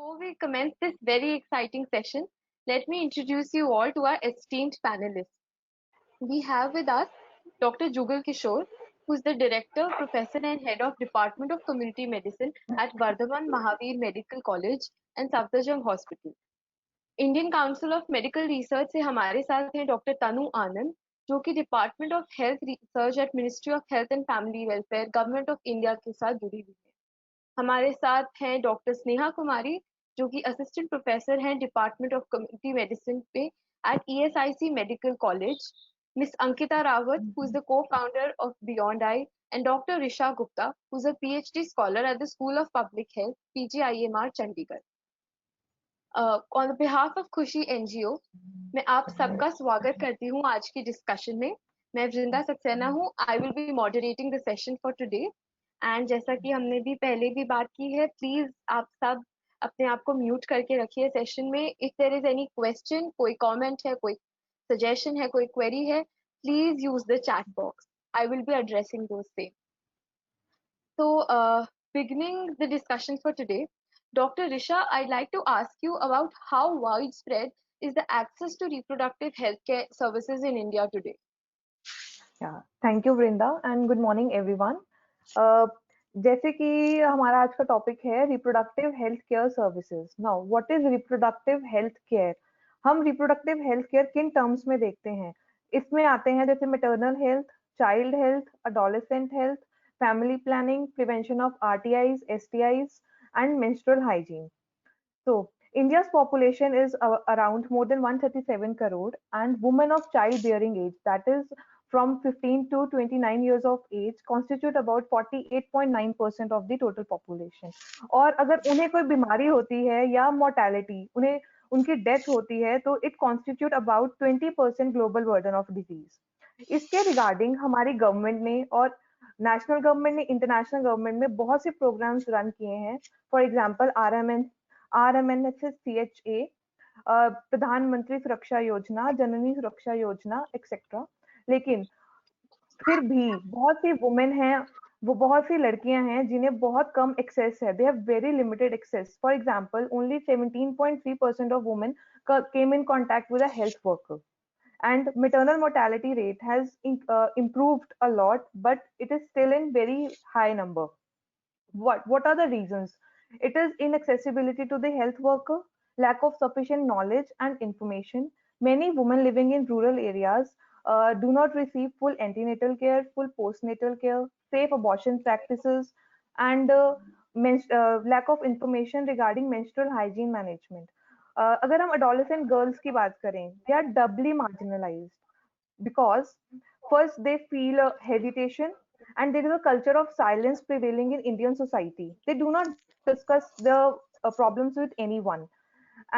Before we commence this very exciting session, let me introduce you all to our esteemed panelists. We have with us Dr. Jugal Kishore, who is the Director, Professor and Head of Department of Community Medicine at Vardhaman Mahavir Medical College and Safdarjung Hospital. Indian council of medical research से हमारे साथ हैं doctor तनु आनंद, जो कि department of health research eight ministry of health and family welfare government of India के साथ जुड़ी हुई है। हमारे साथ हैं डॉक्टर स्नेहा कुमारी, जो कि असिस्टेंट प्रोफेसर हैं डिपार्टमेंट ऑफ कम्युनिटी मेडिसिन पे at ESIC medical college, miss Ankita Rawat, who is the co-founder of Beyond Eye, and Dr. Risha Gupta, who is a PhD scholar at the School of Public Health, PGIMR, Chandigarh. On behalf of खुशी NGO, मैं आप सबका स्वागत करती हूँ आज की discussion में। मैं वृंदा सक्सेना हूँ। आई will B moderating the session for today. And जैसा कि हमने भी पहले भी बात की है, प्लीज आप सब अपने आप को म्यूट करके रखिए सेशन में। If there is any question, कोई कमेंट है, कोई सजेशन है, कोई क्वेरी है, please use the chat box. I will be addressing those same. So, beginning the discussion for today, Dr. Risha, I'd like to ask you about how widespread is the access to reproductive healthcare services in India today? Yeah, thank you Vrinda and good morning everyone. जैसे कि हमारा आज का topic है reproductive health care services. Now what is reproductive health care? हम reproductive health care किन terms में देखते हैं? इसमें आते हैं जैसे maternal health, child health, adolescent health, family planning, prevention of RTIs, STIs and menstrual hygiene. So India's population is around more than 137 crore, and women of childbearing age, that is from 15 to 29 years of age, constitute about 48.9% of the total population. और अगर उन्हें कोई बीमारी होती है या mortality, उन्हें उनकी डेथ होती है, तो it constitute about 20% global burden of disease. इसके रिगार्डिंग हमारी गवर्नमेंट ने और नेशनल गवर्नमेंट ने, इंटरनेशनल गवर्नमेंट में बहुत से प्रोग्राम्स रन किए हैं. फॉर एग्जांपल RMNCHA, प्रधानमंत्री सुरक्षा योजना, जननी सुरक्षा योजना एक्सेट्रा. लेकिन फिर भी बहुत सी वुमेन हैं, वो बहुत सी लड़कियां हैं जिन्हें बहुत कम एक्सेस है. They have very limited access. For example only 17.3% of women came in contact with a health worker, and maternal mortality rate has improved a lot, but it is still in very high number. What are the reasons? It is inaccessibility to the health worker, lack of sufficient knowledge and information. Many women living in rural areas do not receive full antenatal care, full postnatal care, safe abortion practices, and lack of information regarding menstrual hygiene management. अगर हम adolescent girls की बात करें, they are doubly marginalized because first they feel a hesitation, and there is a culture of silence prevailing in Indian society. They do not discuss the problems with anyone,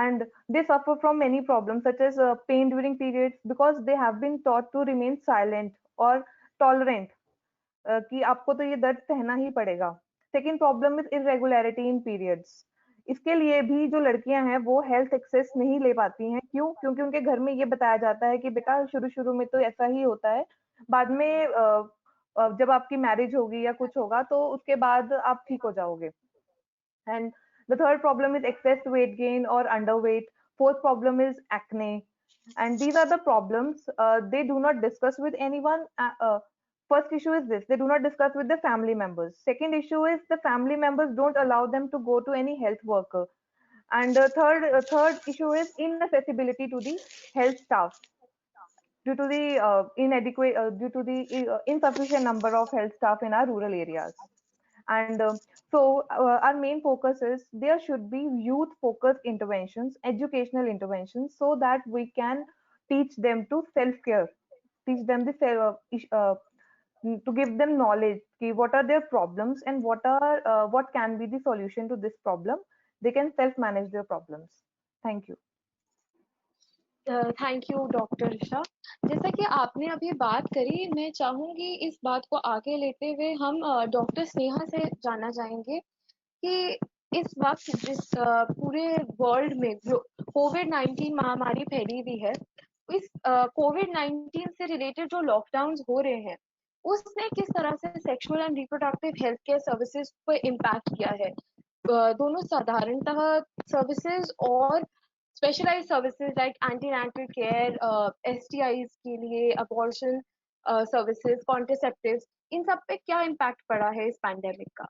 and they suffer from many problems such as pain during periods because they have been taught to remain silent or tolerant, कि आपको तो ये दर्द सहना ही पड़ेगा. Second problem is irregularity in periods. इसके लिए भी जो लड़कियां हैं वो हेल्थ एक्सेस नहीं ले पाती हैं. क्यों? क्योंकि उनके घर में ये बताया जाता है कि बेटा शुरू शुरू में तो ऐसा ही होता है, बाद में जब आपकी मैरिज होगी या कुछ होगा तो उसके बाद आप ठीक हो जाओगे. And the third problem is excess weight gain और underweight. Fourth problem is acne. And these are the problems they do not discuss with anyone. First issue is this: they do not discuss with the family members. Second issue is the family members don't allow them to go to any health worker. And third issue is inaccessibility to the health staff due to the insufficient number of health staff in our rural areas. And our main focus is there should be youth focused interventions, educational interventions, so that we can teach them to self care, teach them the to give them knowledge ki what are their problems and what can be the solution to this problem. They can self manage their problems. Thank you. Thank you doctor Risha. जैसा कि आपने अभी बात करी, मैं चाहूंगी इस बात को आगे लेते हुए हम डॉक्टर स्नेहा से जानना चाहेंगे कि इस वक्त जिस पूरे वर्ल्ड में कोविड-19 महामारी फैली हुई है, इस कोविड-19 से रिलेटेड जो लॉकडाउन हो रहे हैं, उसने किस तरह से sexual and reproductive health care services पर इम्पैक्ट किया है? दोनों साधारणतः सर्विसेज और specialised services like antenatal care, STIs के लिए अबॉर्शन सर्विसेज, कॉन्ट्रासेप्टिव्स, इन सब पे क्या इम्पैक्ट पड़ा है इस पैंडेमिक का?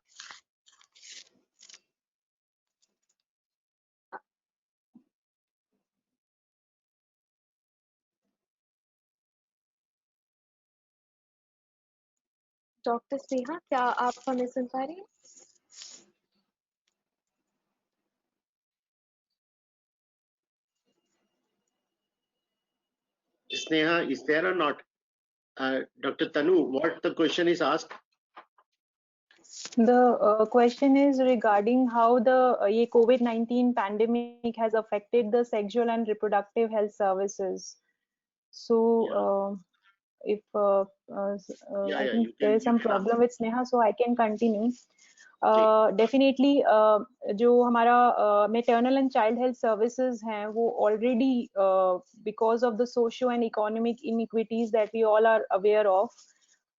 डॉक्टर स्नेहा, क्या आप हमें सुन पा रही हैं? Sneha is there or not? Dr. Tanu, what the question is asked? The question is regarding how the ये COVID-19 pandemic has affected the sexual and reproductive health services. So if I think there is some problem with Sneha, so I can continue. Definitely जो हमारा maternal and child health services हैं वो already because of the socio and economic inequities that we all are aware of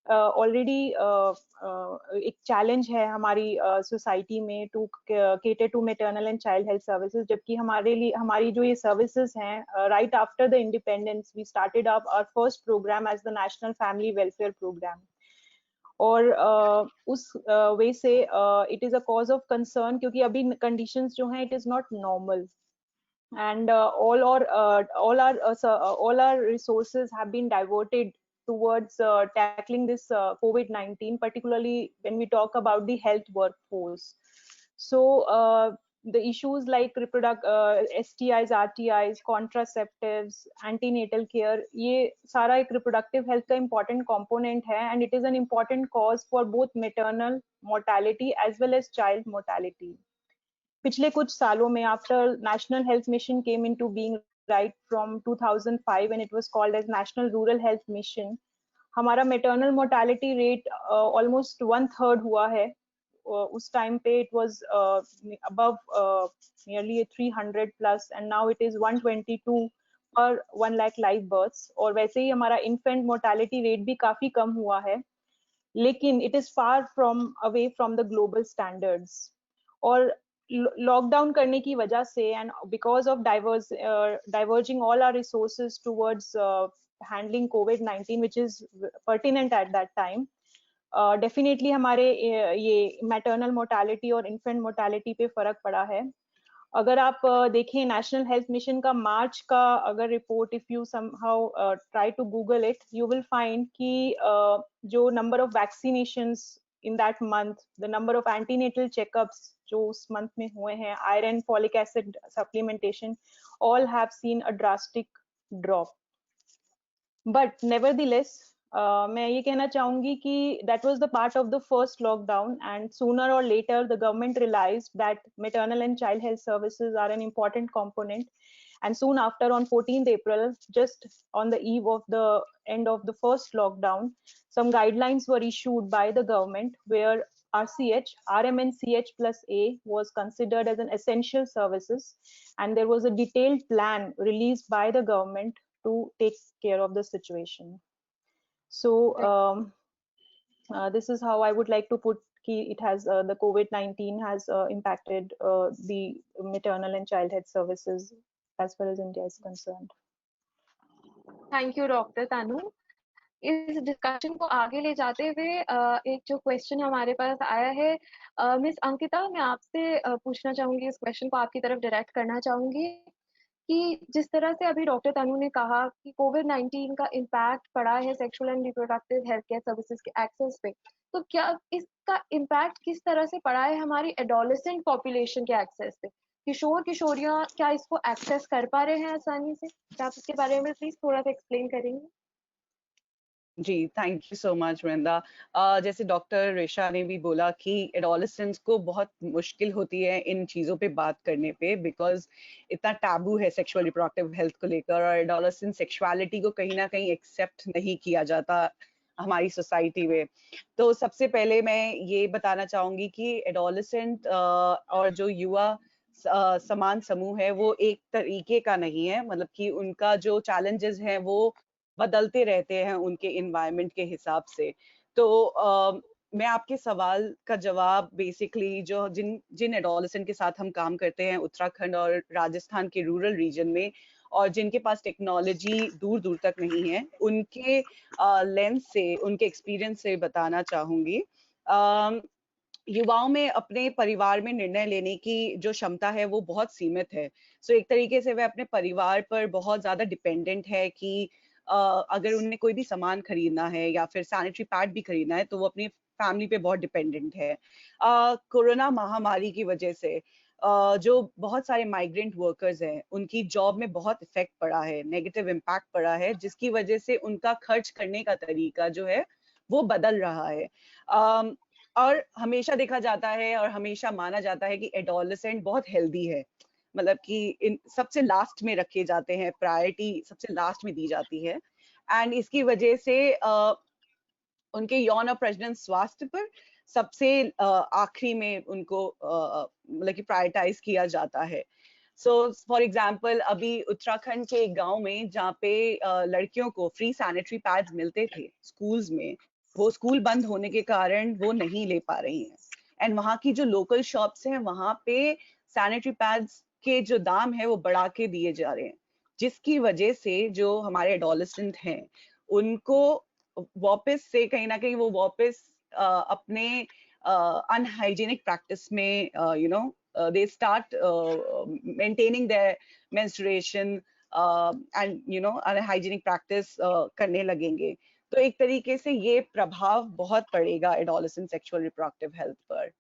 already एक challenge है हमारी society में to cater to maternal and child health services, जबकि हमारे लिए हमारी जो ये services हैं right after the independence we started up our first program as the National Family Welfare Program. और उस वे से it is a cause of concern क्योंकि अभी conditions जो हैं it is not normal and all our resources have been diverted towards tackling this COVID-19, particularly when we talk about the health workforce. So the issues like STIs, RTIs, contraceptives, antenatal care, ये सारा एक reproductive health का important component है, and it is an important cause for both maternal mortality as well as child mortality. पिछले कुछ सालों में after National Health Mission came into being right from 2005 and it was called as National Rural Health Mission, हमारा maternal mortality rate almost 1/3 हुआ है. उस time पे it was above nearly 300 plus and now it is 122 per 1 lakh live births. और वैसे ही हमारा infant mortality rate भी काफी कम हुआ है, लेकिन it is far from away from the global standards. और लॉकडाउन करने की वजह से and because of diverging all our resources towards handling COVID-19 which is pertinent at that time, definitely हमारे ये maternal mortality और infant mortality पे फर्क पड़ा है. अगर आप देखें नेशनल हेल्थ मिशन का मार्च का अगर report, if you somehow try to Google it, you will find कि जो number of vaccinations in that month, the number of antenatal checkups जो उस month में हुए हैं, iron, folic acid supplementation, all have seen a drastic drop. But nevertheless, मैं ये कहना चाहूंगी कि that was the part of the first lockdown and sooner or later the government realized that maternal and child health services are an important component, and soon after on 14th April, just on the eve of the end of the first lockdown, some guidelines were issued by the government where RCH, RMNCH plus A was considered as an essential services, and there was a detailed plan released by the government to take care of the situation. So this is how I would like to put it has the COVID-19 has impacted the maternal and child health services as far as India is concerned. Thank you, Dr. Tanu. इस discussion को आगे ले जाते हुए एक जो question हमारे पास आया है, मिस अंकिता, मैं आपसे पूछना चाहूंगी, इस क्वेश्चन को आपकी तरफ डायरेक्ट करना चाहूंगी कि जिस तरह से अभी डॉक्टर तनु ने कहा कि कोविड-19 का इम्पैक्ट पड़ा है sexual and reproductive health care services के एक्सेस पे, तो क्या इसका इम्पैक्ट किस तरह से पड़ा है हमारी एडोलेसेंट पॉपुलेशन के एक्सेस पे? किशोर किशोरियां क्या इसको एक्सेस कर पा रहे हैं आसानी से? क्या आप इसके बारे में प्लीज थोड़ा सा एक्सप्लेन करेंगे? जी, थैंक यू सो मच वृंदा। जैसे डॉक्टर रेशा ने भी बोला कि एडोलेसेंट्स को बहुत मुश्किल होती है इन चीज़ों पे बात करने पे, बिकॉज़ इतना टैबू है सेक्सुअल रिप्रोडक्टिव हेल्थ को लेकर, और एडोलेसेंट सेक्सुअलिटी को कहीं ना कहीं एक्सेप्ट नहीं किया जाता हमारी सोसाइटी में। तो सबसे पहले मैं ये बताना चाहूंगी कि एडोलेसेंट और जो युवा समान समूह है वो एक तरीके का नहीं है, मतलब कि उनका जो चैलेंजेस हैं वो बदलते रहते हैं उनके इन्वायरमेंट के हिसाब से। तो मैं आपके सवाल का जवाब बेसिकली जो जिन जिन एडोलेसेंट के साथ हम काम करते हैं उत्तराखंड और राजस्थान के रूरल रीजन में, और जिनके पास टेक्नोलॉजी दूर दूर तक नहीं है, उनके लेंस से, उनके एक्सपीरियंस से बताना चाहूंगी। युवाओं में अपने परिवार में निर्णय लेने की जो क्षमता है वो बहुत सीमित है। सो एक तरीके से वह अपने परिवार पर बहुत ज्यादा डिपेंडेंट है कि अगर उन्हें कोई भी सामान खरीदना है या फिर सैनिटरी पैड भी खरीदना है तो वो अपनी फैमिली पे बहुत डिपेंडेंट है। कोरोना महामारी की वजह से जो बहुत सारे माइग्रेंट वर्कर्स हैं उनकी जॉब में बहुत इफेक्ट पड़ा है, नेगेटिव इम्पैक्ट पड़ा है, जिसकी वजह से उनका खर्च करने का तरीका जो है वो बदल रहा है। और हमेशा देखा जाता है और हमेशा माना जाता है कि एडोलेसेंट बहुत हेल्दी है, मतलब कि इन सबसे लास्ट में रखे जाते हैं, प्रायोरिटी सबसे लास्ट में दी जाती है, एंड इसकी वजह से उनके यौन और प्रजनन स्वास्थ्य पर सबसे आखिरी में उनको मतलब कि प्रायोरिटाइज किया जाता है। सो फॉर एग्जाम्पल अभी उत्तराखंड के एक गांव में जहाँ पे लड़कियों को फ्री सैनिटरी पैड्स मिलते थे स्कूल्स में, वो स्कूल बंद होने के कारण वो नहीं ले पा रही हैं, एंड वहाँ की जो लोकल शॉप्स हैं वहाँ पे सैनिटरी पैड्स के जो दाम है वो बढ़ा के दिए जा रहे हैं, जिसकी वजह से जो हमारे एडोलेसेंट हैं उनको वापस से कहीं ना कहीं वो वापस अपने अनहाइजीनिक प्रैक्टिस में they start maintaining their menstruation and unhygienic practice करने लगेंगे। तो एक तरीके से ये प्रभाव बहुत पड़ेगा एडोलेसेंट सेक्सुअल रिप्रोडक्टिव हेल्थ पर।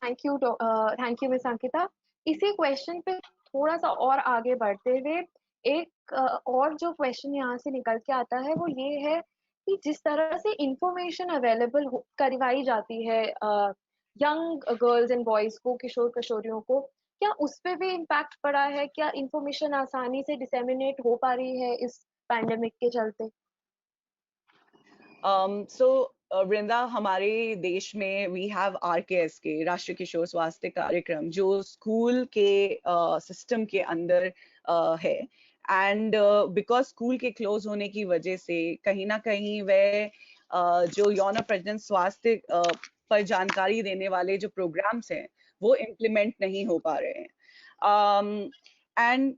Thank you miss Ankita. इसी क्वेश्चन पे थोड़ा सा और आगे बढ़ते हुए एक और जो क्वेश्चन यहाँ से निकल के आता है वो ये है कि जिस तरह से इंफॉर्मेशन अवेलेबल करवाई जाती है यंग गर्ल्स एंड बॉयज को, किशोर किशोरियों को, क्या उस पे भी इम्पैक्ट पड़ा है? क्या इंफॉर्मेशन आसानी से डिसेमिनेट हो पा रही है इस पैंडेमिक के चलते? वृंदा, हमारे देश में वी हैव RKSK, राष्ट्रीय किशोर स्वास्थ्य कार्यक्रम, जो स्कूल के सिस्टम के अंदर है, एंड बिकॉज स्कूल के क्लोज होने की वजह से कहीं ना कहीं वह जो यौन प्रजनन स्वास्थ्य पर जानकारी देने वाले जो प्रोग्राम्स हैं वो इम्प्लीमेंट नहीं हो पा रहे हैं, एंड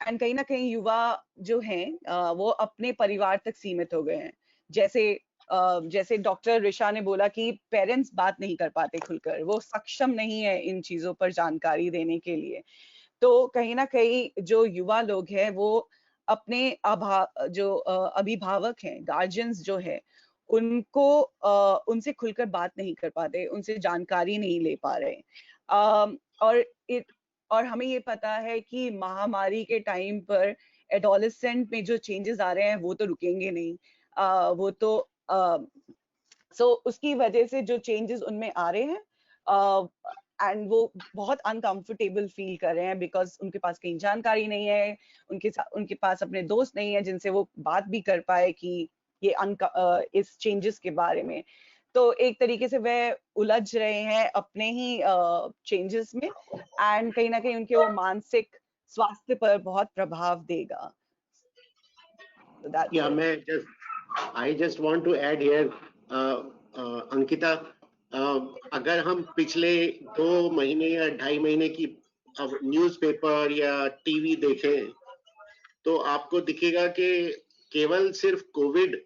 कहीं ना कहीं युवा जो हैं वो अपने परिवार तक सीमित हो गए हैं। जैसे डॉक्टर ऋषा ने बोला कि पेरेंट्स बात नहीं कर पाते खुलकर, वो सक्षम नहीं है इन चीजों पर जानकारी देने के लिए। तो कहीं ना कहीं जो युवा लोग हैं वो अपने जो अभिभावक हैं, गार्जियंस जो है, उनको उनसे खुलकर बात नहीं कर पाते, उनसे जानकारी नहीं ले पा रहे। और और हमें ये पता है कि महामारी के टाइम पर एडोलेसेंट में जो चेंजेस आ रहे हैं वो तो रुकेंगे नहीं। वो तो सो उसकी वजह से जो चेंजेस उनमें आ रहे हैं एंड वो बहुत अनकंफर्टेबल फील कर रहे हैं, बिकॉज उनके पास कहीं जानकारी नहीं है, उनके पास अपने दोस्त नहीं है जिनसे वो बात भी कर पाए कि ये इस चेंजेस के बारे में। तो एक तरीके से वह उलझ रहे हैं अपने ही चेंजेस में, एंड कहीं ना कहीं उनके वो मानसिक स्वास्थ्य पर बहुत प्रभाव देगा। I just want to add here, Ankita, अगर हम पिछले 2 महीने या 2.5 महीने की न्यूज़पेपर या टीवी देखें तो आपको दिखेगा कि केवल सिर्फ कोविड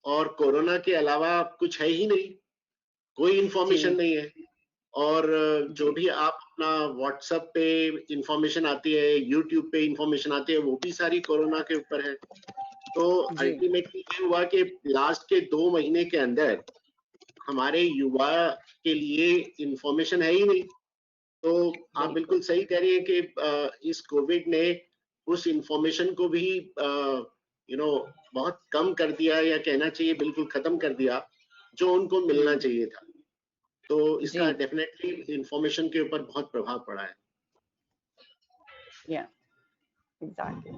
और कोरोना के अलावा कुछ है ही नहीं, कोई इंफॉर्मेशन नहीं है। और जो भी आप अपना व्हाट्सएप पे इंफॉर्मेशन आती है, यूट्यूब पे इंफॉर्मेशन आती है, वो भी सारी कोरोना के ऊपर है। तो अल्टीमेटली ये हुआ कि लास्ट के 2 महीने के अंदर हमारे युवा के लिए इंफॉर्मेशन है ही नहीं। तो आप बिल्कुल सही कह रही है कि इस कोविड ने उस इंफॉर्मेशन को भी बहुत कम कर दिया, या कहना चाहिए बिल्कुल खत्म कर दिया, जो उनको मिलना चाहिए था। तो इसका डेफिनेटली इंफॉर्मेशन के ऊपर बहुत प्रभाव पड़ा है। Yeah, exactly.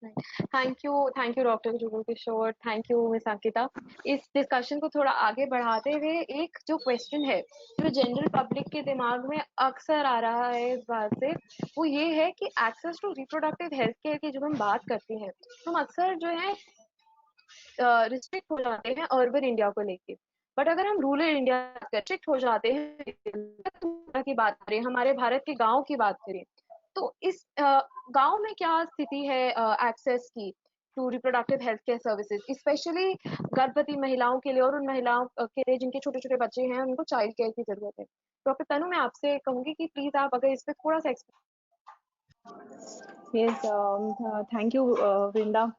Thank you doctor Jugal Kishore, thank you miss Ankita. इस डिस्कशन को थोड़ा आगे बढ़ाते हुए एक जो क्वेश्चन है जो जनरल पब्लिक के दिमाग में अक्सर आ रहा है इस बात से, वो ये है कि access to reproductive health care की जब हम बात करते हैं हम अक्सर जो है रिस्ट्रिक्ट हो जाते हैं अर्बन इंडिया को लेके, बट अगर हम रूरल इंडिया रिस्ट्रिक्ट हो जाते हैं की बात करें, हमारे भारत के गांव की बात करें, तो इस गांव में क्या स्थिति है एक्सेस की to reproductive health care services, specially गर्भवती महिलाओं के लिए और उन महिलाओं के लिए जिनके छोटे छोटे बच्चे हैं, उनको चाइल्ड केयर की जरूरत है। डॉक्टर तनु, मैं आपसे कहूंगी कि प्लीज आप अगर इस पे थोड़ा सा यस, थैंक यू वृंदा।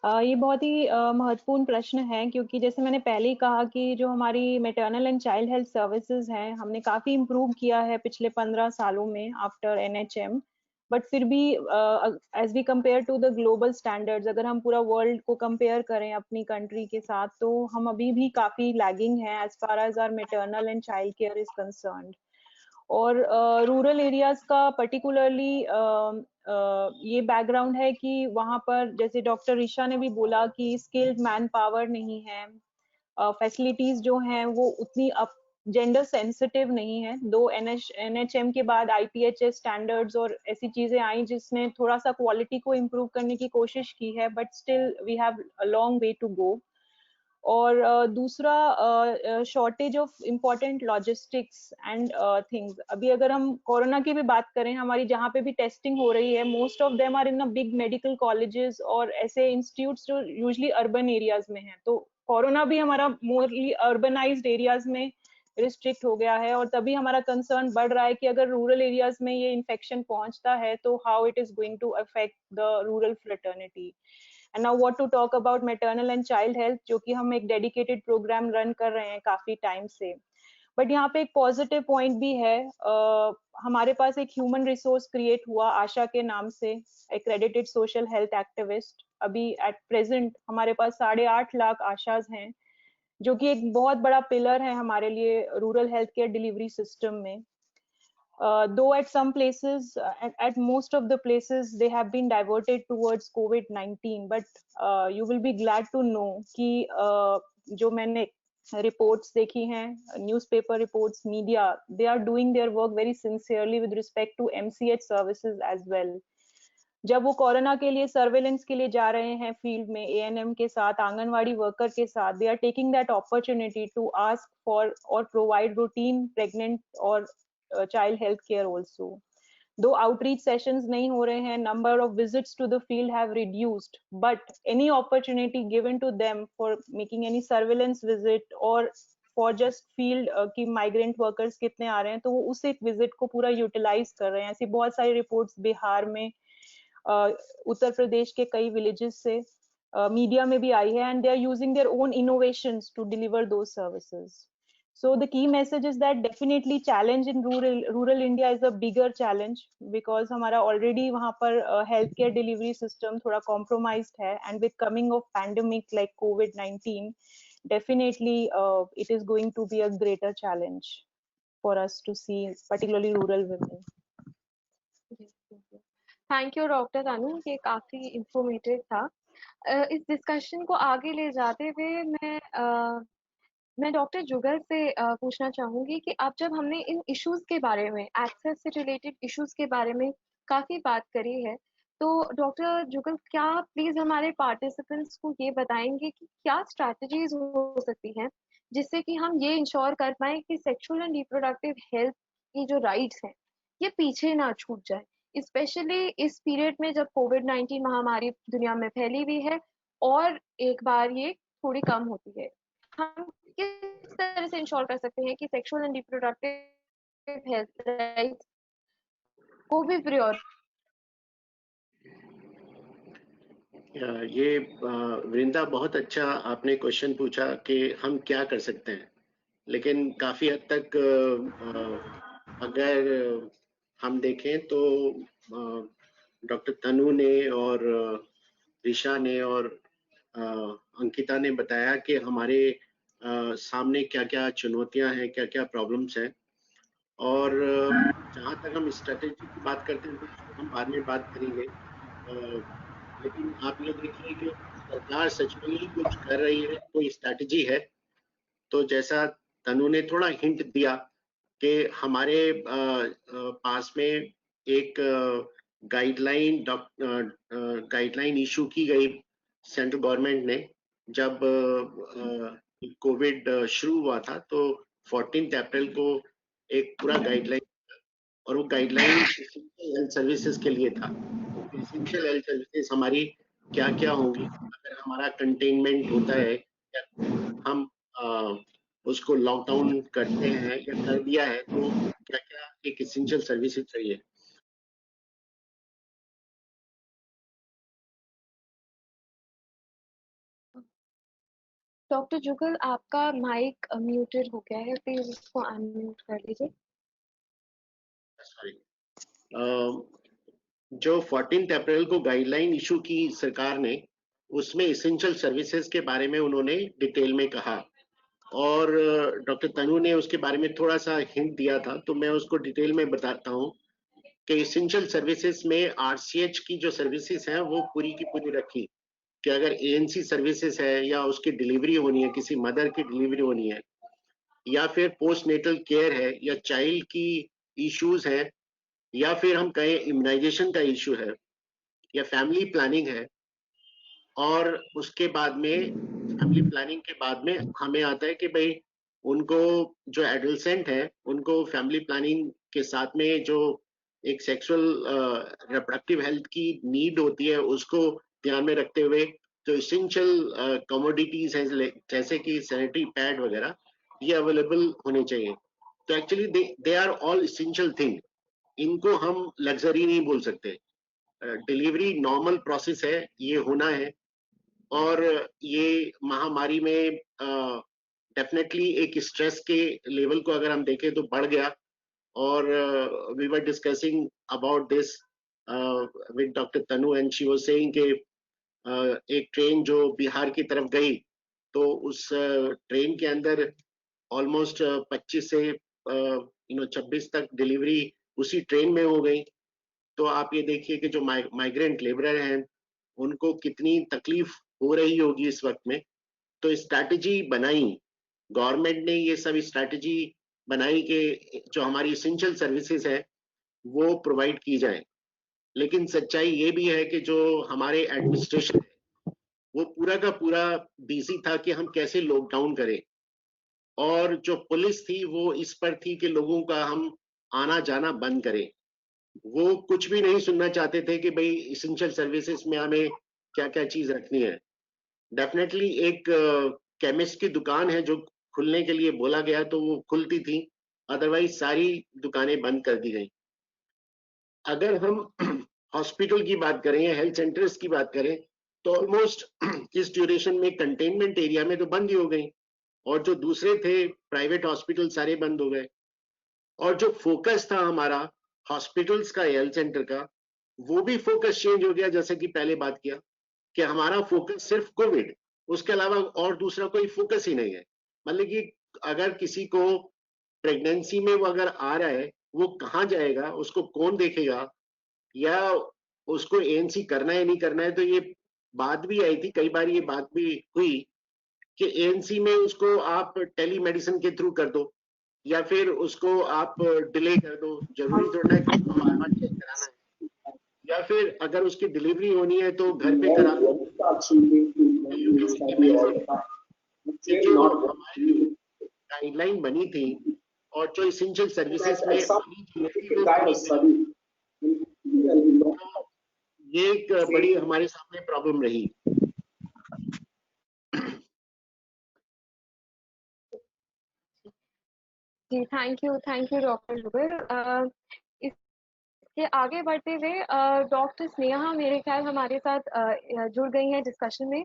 ये बहुत ही महत्वपूर्ण प्रश्न है, क्योंकि जैसे मैंने पहले ही कहा कि जो हमारी maternal and child health services हैं, हमने काफ़ी इम्प्रूव किया है पिछले 15 सालों में आफ्टर NHM, बट फिर भी as we compare to the global standards, अगर हम पूरा वर्ल्ड को कंपेयर करें अपनी कंट्री के साथ, तो हम अभी भी काफ़ी लैगिंग हैं as far as our maternal and child care is concerned. और रूरल एरियाज का पर्टिकुलरली ये बैकग्राउंड है कि वहाँ पर, जैसे डॉक्टर ऋषा ने भी बोला, कि स्किल्ड मैन पावर नहीं है, फैसिलिटीज जो हैं वो उतनी अप जेंडर सेंसिटिव नहीं है। दो NHM के बाद IPHS स्टैंडर्ड्स और ऐसी चीजें आई जिसने थोड़ा सा क्वालिटी को इम्प्रूव करने की कोशिश की है, but still we have a long way to go. और दूसरा, shortage of important logistics and things. अभी अगर हम कोरोना की भी बात करें, हमारी जहाँ पे भी टेस्टिंग हो रही है, most of them are in a big medical colleges और ऐसे इंस्टीट्यूट्स जो यूजुअली अर्बन एरियाज में हैं। तो कोरोना भी हमारा मोरली अर्बनाइज्ड एरियाज में रिस्ट्रिक्ट हो गया है, और तभी हमारा कंसर्न बढ़ रहा है कि अगर रूरल एरियाज में ये इन्फेक्शन पहुंचता है तो how it is going to affect the rural fraternity. And now what to talk about maternal and child health, जो कि हम एक डेडिकेटेड प्रोग्राम रन कर रहे हैं काफी टाइम से। बट यहाँ पे एक पॉजिटिव पॉइंट भी है। हमारे पास एक ह्यूमन रिसोर्स क्रिएट हुआ आशा के नाम से, एक्रेडिटेड सोशल हेल्थ एक्टिविस्ट। अभी एट प्रेजेंट हमारे पास 8.5 लाख आशाज हैं, जो कि एक बहुत बड़ा पिलर है हमारे लिए rural health care delivery system में। Though at some places, at most of the places, they have been diverted towards COVID-19, but you will be glad to know कि जो मैंने reports देखी हैं, newspaper reports, media, they are doing their work very sincerely with respect to MCH services as well. जब वो corona के लिए surveillance के लिए जा रहे हैं फील्ड में ANM के साथ, आंगनवाड़ी वर्कर के साथ, they are taking that opportunity to ask for or provide routine pregnant और child health care also. Though outreach sessions नहीं हो रहे हैं, number of visits to the field have reduced, but any opportunity given to them for making any surveillance visit or for just field कि migrant workers कितने आ रहे हैं, तो वो उस एक visit को पूरा utilize कर रहे हैं। ऐसी बहुत सारी reports बिहार में, उत्तर प्रदेश के कई villages से मीडिया में भी आई है, and they are using their own innovations to deliver those services. So the key message is that definitely challenge in rural India is a bigger challenge, because हमारा already वहाँ पर healthcare delivery system थोड़ा compromised है, and with coming of pandemic like COVID-19, definitely it is going to be a greater challenge for us to see, particularly rural women. Thank you doctor Tanu, ये काफी informative था। इस discussion को आगे ले जाते हुए मैं डॉक्टर जुगल से पूछना चाहूंगी कि अब जब हमने इन इश्यूज के बारे में, एक्सेस से रिलेटेड इश्यूज के बारे में काफी बात करी है, तो डॉक्टर जुगल क्या प्लीज हमारे पार्टिसिपेंट्स को ये बताएंगे कि क्या स्ट्रैटेजीज हो सकती हैं जिससे कि हम ये इंश्योर कर पाए कि सेक्सुअल एंड रिप्रोडक्टिव हेल्थ की जो राइट्स हैं ये पीछे ना छूट जाए, स्पेशली इस पीरियड में जब कोविड-19 महामारी दुनिया में फैली हुई है और एक बार ये थोड़ी कम होती है। हम किस तरह से इंश्योर कर सकते हैं कि sexual and reproductive health rights को भी प्रायोरिटी? ये वृंदा, बहुत अच्छा आपने क्वेश्चन पूछा कि हम क्या कर सकते हैं, लेकिन काफी हद तक अगर हम देखें तो डॉक्टर तनु ने और ऋषा ने और अंकिता ने बताया कि हमारे सामने क्या-क्या चुनौतियां हैं, क्या-क्या प्रॉब्लम्स हैं, और जहाँ तक हम स्ट्रेटेजी की बात करते हैं तो हम बाद में बात करेंगे। लेकिन आप ये देखिए कि सरकार सच में ही कुछ कर रही है, कोई स्ट्रैटेजी है। तो जैसा तनु ने थोड़ा हिंट दिया कि हमारे पास में एक गाइडलाइन इशू की गई सेंट्रल गवर्नमेंट ने, जब कोविड शुरू हुआ था, तो 14 अप्रैल को एक पूरा गाइडलाइन, और वो गाइडलाइन एसेंशियल हेल्थ सर्विसेज के लिए था। एसेंशियल हेल्थ सर्विसेज हमारी क्या क्या होंगी अगर हमारा कंटेनमेंट होता है, या हम उसको लॉकडाउन करते हैं या कर दिया है, तो क्या क्या एक एसेंशियल सर्विसेज चाहिए। डॉक्टर जुगल, आपका माइक म्यूटेड हो गया है, प्लीज उसको अनम्यूट कर लीजिए। सॉरी। जो 14 अप्रैल को गाइडलाइन इशू की सरकार ने, उसमें एसेंशियल सर्विसेज के बारे में उन्होंने डिटेल में कहा, और डॉक्टर तनु ने उसके बारे में थोड़ा सा हिंट दिया था, तो मैं उसको डिटेल में बताता हूँ कि एसेंशियल सर्विसेज में आरसीएच की जो सर्विसेज हैं वो पूरी की पूरी रखी, कि अगर एएनसी सर्विसेज है, या उसकी डिलीवरी होनी है, किसी मदर की डिलीवरी होनी है, या फिर पोस्ट नेटल केयर है, या चाइल्ड की इश्यूज है, या फिर हम कहें इम्यूनाइजेशन का इशू है, या फैमिली प्लानिंग है, और उसके बाद में फैमिली प्लानिंग के बाद में हमें आता है कि भाई उनको, जो एडोलसेंट है, उनको फैमिली प्लानिंग के साथ में जो एक सेक्सुअल रिप्रोडक्टिव हेल्थ की नीड होती है, उसको ध्यान में रखते हुए जो इसेंशियल कमोडिटीज हैं, जैसे कि सैनिटरी पैड वगैरह, ये अवेलेबल होने चाहिए। तो actually they are all essential thing, इनको हम लग्जरी नहीं बोल सकते। डिलीवरी नॉर्मल प्रोसेस है, ये होना है। और ये महामारी में डेफिनेटली एक स्ट्रेस के लेवल को अगर हम देखें तो बढ़ गया, और we were discussing about this with doctor Tanu, and she was saying कि एक ट्रेन जो बिहार की तरफ गई, तो उस ट्रेन के अंदर ऑलमोस्ट 25 से 26 तक डिलीवरी उसी ट्रेन में हो गई। तो आप ये देखिए कि जो माइग्रेंट लेबरर हैं, उनको कितनी तकलीफ हो रही होगी इस वक्त में। तो स्ट्रैटेजी बनाई, गवर्नमेंट ने ये सब स्ट्रैटेजी बनाई कि जो हमारी इसेंशियल सर्विसेज है वो प्रोवाइड की जाए। लेकिन सच्चाई ये भी है कि जो हमारे एडमिनिस्ट्रेशन है, वो पूरा का पूरा बिजी था कि हम कैसे लॉकडाउन करें, और जो पुलिस थी वो इस पर थी कि लोगों का हम आना जाना बंद करें। वो कुछ भी नहीं सुनना चाहते थे कि भाई इसेंशियल सर्विसेज में हमें क्या क्या चीज रखनी है। डेफिनेटली एक केमिस्ट की दुकान है जो खुलने के लिए बोला गया, तो वो खुलती थी, अदरवाइज सारी दुकानें बंद कर दी गई। अगर हम हॉस्पिटल की बात करें या हेल्थ सेंटर्स की बात करें, तो ऑलमोस्ट इस ड्यूरेशन में कंटेनमेंट एरिया में तो बंद ही हो गई, और जो दूसरे थे प्राइवेट हॉस्पिटल सारे बंद हो गए। और जो फोकस था हमारा हॉस्पिटल्स का, हेल्थ सेंटर का, वो भी फोकस चेंज हो गया। जैसे कि पहले बात किया कि हमारा फोकस सिर्फ कोविड, उसके अलावा और दूसरा कोई फोकस ही नहीं है। मतलब कि अगर किसी को प्रेगनेंसी में वो अगर आ रहा है, वो कहाँ जाएगा, उसको कौन देखेगा, या उसको एएनसी करना है नहीं करना है। तो ये बात भी आई थी, कई बार ये बात भी हुई कि एएनसी में उसको आप टेलीमेडिसिन के थ्रू कर दो, या फिर उसको आप डिले कर दो, जरूरी थोड़ा है कि उसको बार बार चेक कराना है, या फिर अगर उसकी डिलीवरी होनी है तो घर पे करा लो। You can imagine कि जो हमारी गाइडलाइन बनी थी और जो इसेंशियल सर्विसेज में आनी चाहिए थी, वो पूरी नहीं। तो ये एक बड़ी हमारे सामने प्रॉब्लम रही। जी, थैंक यू डॉक्टर जुगल। इसके आगे बढ़ते हुए डॉक्टर स्नेहा मेरे ख्याल हमारे साथ जुड़ गई हैं डिस्कशन में।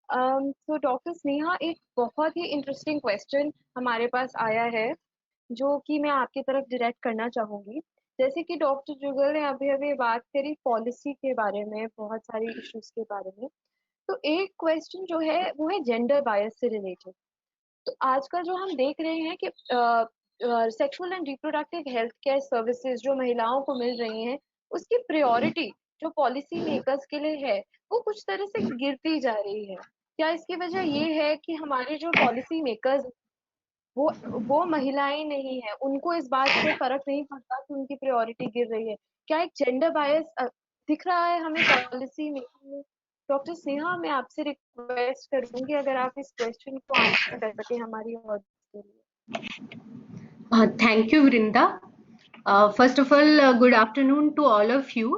तो डॉक्टर स्नेहा, एक बहुत ही इंटरेस्टिंग क्वेश्चन हमारे पास आया है जो कि मैं आपकी तरफ डायरेक्ट करना चाहूंगी। जैसे कि डॉक्टर जुगल ने अभी अभी बात करी पॉलिसी के बारे में, बहुत सारी इश्यूज के बारे में। तो एक क्वेश्चन जो है वो है जेंडर बायस से रिलेटेड। तो आजकल जो हम देख रहे हैं कि sexual and reproductive health care services जो महिलाओं को मिल रही हैं, उसकी प्रायोरिटी जो पॉलिसी मेकर्स के लिए है वो कुछ तरह से गिरती जा रही है? क्या इसकी वजह ये है कि हमारे जो पॉलिसी मेकर्स वो महिलाएं नहीं है, उनको इस बात से फर्क नहीं पड़ता कि उनकी प्रायोरिटी गिर रही है? क्या एक जेंडर बायस दिख रहा है हमें पॉलिसी मेकिंग में? डॉक्टर स्नेहा, मैं आपसे रिक्वेस्ट करूंगी अगर आप इस क्वेश्चन को आंसर कर सके हमारी ऑडियंस के लिए। Thank you, Vrinda. First of all, good afternoon to all of you.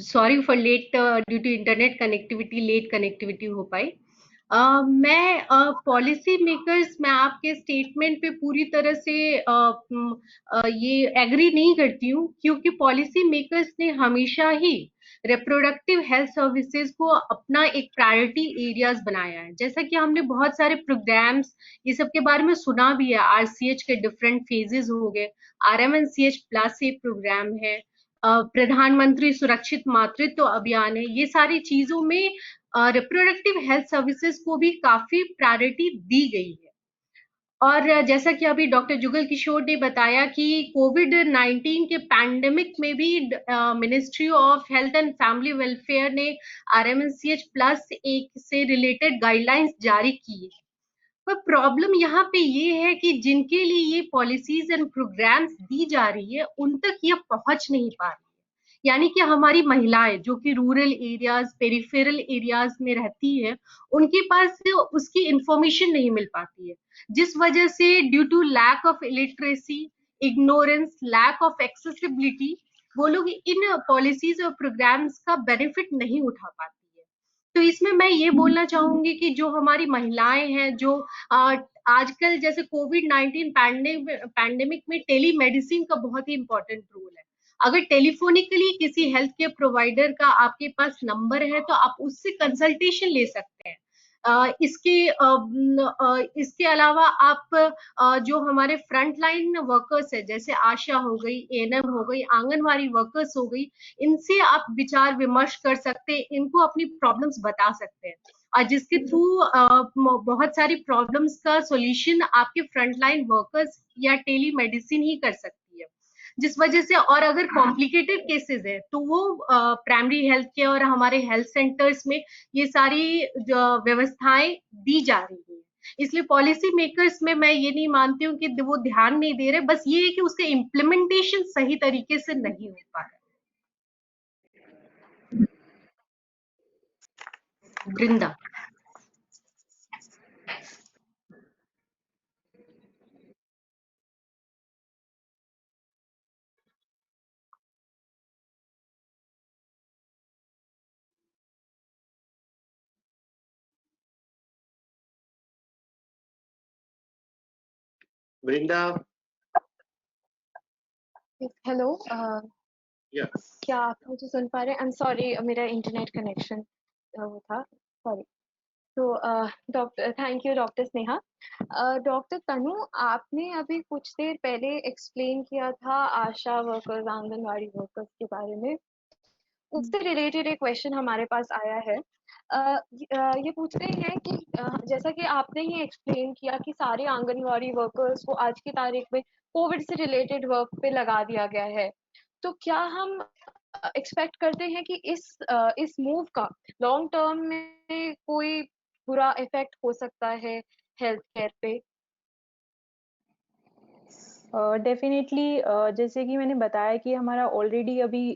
Sorry for late due to internet connectivity, late connectivity हो पाई. मैं पॉलिसी मेकर्स, मैं आपके स्टेटमेंट पे पूरी तरह से ये एग्री नहीं करती हूँ, क्योंकि पॉलिसी मेकर्स ने हमेशा ही रिप्रोडक्टिव हेल्थ सर्विसेज को अपना एक प्रायोरिटी एरियाज बनाया है। जैसा कि हमने बहुत सारे प्रोग्राम्स ये सब के बारे में सुना भी है, आरसीएच के डिफरेंट फेजेस हो गए, RMNCH प्लस एक प्रोग्राम है, प्रधानमंत्री सुरक्षित मातृत्व अभियान है, ये सारी चीजों में रिप्रोडक्टिव हेल्थ सर्विसेज को भी काफी प्रायोरिटी दी गई है। और जैसा कि अभी डॉक्टर जुगल किशोर ने बताया कि कोविड-19 के पैंडेमिक में भी ministry of health and family welfare ने RMNCH प्लस एक से रिलेटेड गाइडलाइंस जारी की है। पर प्रॉब्लम यहाँ पे ये है कि जिनके लिए ये पॉलिसीज एंड प्रोग्राम्स दी जा रही है उन तक ये पहुंच नहीं पा रही है। यानी कि हमारी महिलाएं जो कि रूरल एरियाज, पेरिफेरल एरियाज में रहती है, उनके पास उसकी इंफॉर्मेशन नहीं मिल पाती है, जिस वजह से due to lack of illiteracy, ignorance, lack of accessibility, वो लोग इन पॉलिसीज और प्रोग्राम्स का बेनिफिट नहीं उठा पाती है। तो इसमें मैं ये बोलना चाहूंगी कि जो हमारी महिलाएं हैं, जो आजकल जैसे कोविड-19 पैंडेमिक में टेलीमेडिसिन का बहुत ही इंपॉर्टेंट रोल है। अगर टेलीफोनिकली किसी हेल्थ केयर प्रोवाइडर का आपके पास नंबर है तो आप उससे कंसल्टेशन ले सकते हैं। इसके अलावा आप जो हमारे फ्रंट लाइन वर्कर्स है, जैसे आशा हो गई, एएनएम हो गई, आंगनवाड़ी वर्कर्स हो गई, इनसे आप विचार विमर्श कर सकते हैं, इनको अपनी प्रॉब्लम्स बता सकते हैं, और जिसके थ्रू बहुत सारी प्रॉब्लम्स का सॉल्यूशन आपके फ्रंट लाइन वर्कर्स या टेलीमेडिसिन ही कर सकती है। जिस वजह से, और अगर कॉम्प्लिकेटेड केसेस है तो वो प्राइमरी हेल्थ केयर और हमारे हेल्थ सेंटर्स में ये सारी व्यवस्थाएं दी जा रही है। इसलिए पॉलिसी मेकर्स में मैं ये नहीं मानती हूँ कि वो ध्यान नहीं दे रहे, बस ये है कि उसका इम्प्लीमेंटेशन सही तरीके से नहीं हो पा रहा। वृंदा। वृंदा। हेलो, या क्या आप मुझे सुन पा रहे हैं? आई एम सॉरी, मेरा इंटरनेट कनेक्शन वो था, सॉरी। तो doctor, thank you doctor Sneha. Doctor Tanu, आपने अभी कुछ देर पहले एक्सप्लेन किया था आशा वर्कर्स, आंगनवाड़ी वर्कर्स के बारे में। उससे रिलेटेड एक क्वेश्चन हमारे पास आया है। ये पूछ रहे हैं कि जैसा कि आपने ही एक्सप्लेन किया कि सारे आंगनवाड़ी वर्कर्स को आज की तारीख में कोविड से रिलेटेड वर्क पे लगा दिया गया है, तो क्या हम एक्सपेक्ट करते हैं कि इस मूव का लॉन्ग टर्म में कोई बुरा इफेक्ट हो सकता है हेल्थ केयर पे? डेफिनेटली जैसे कि मैंने बताया कि हमारा ऑलरेडी अभी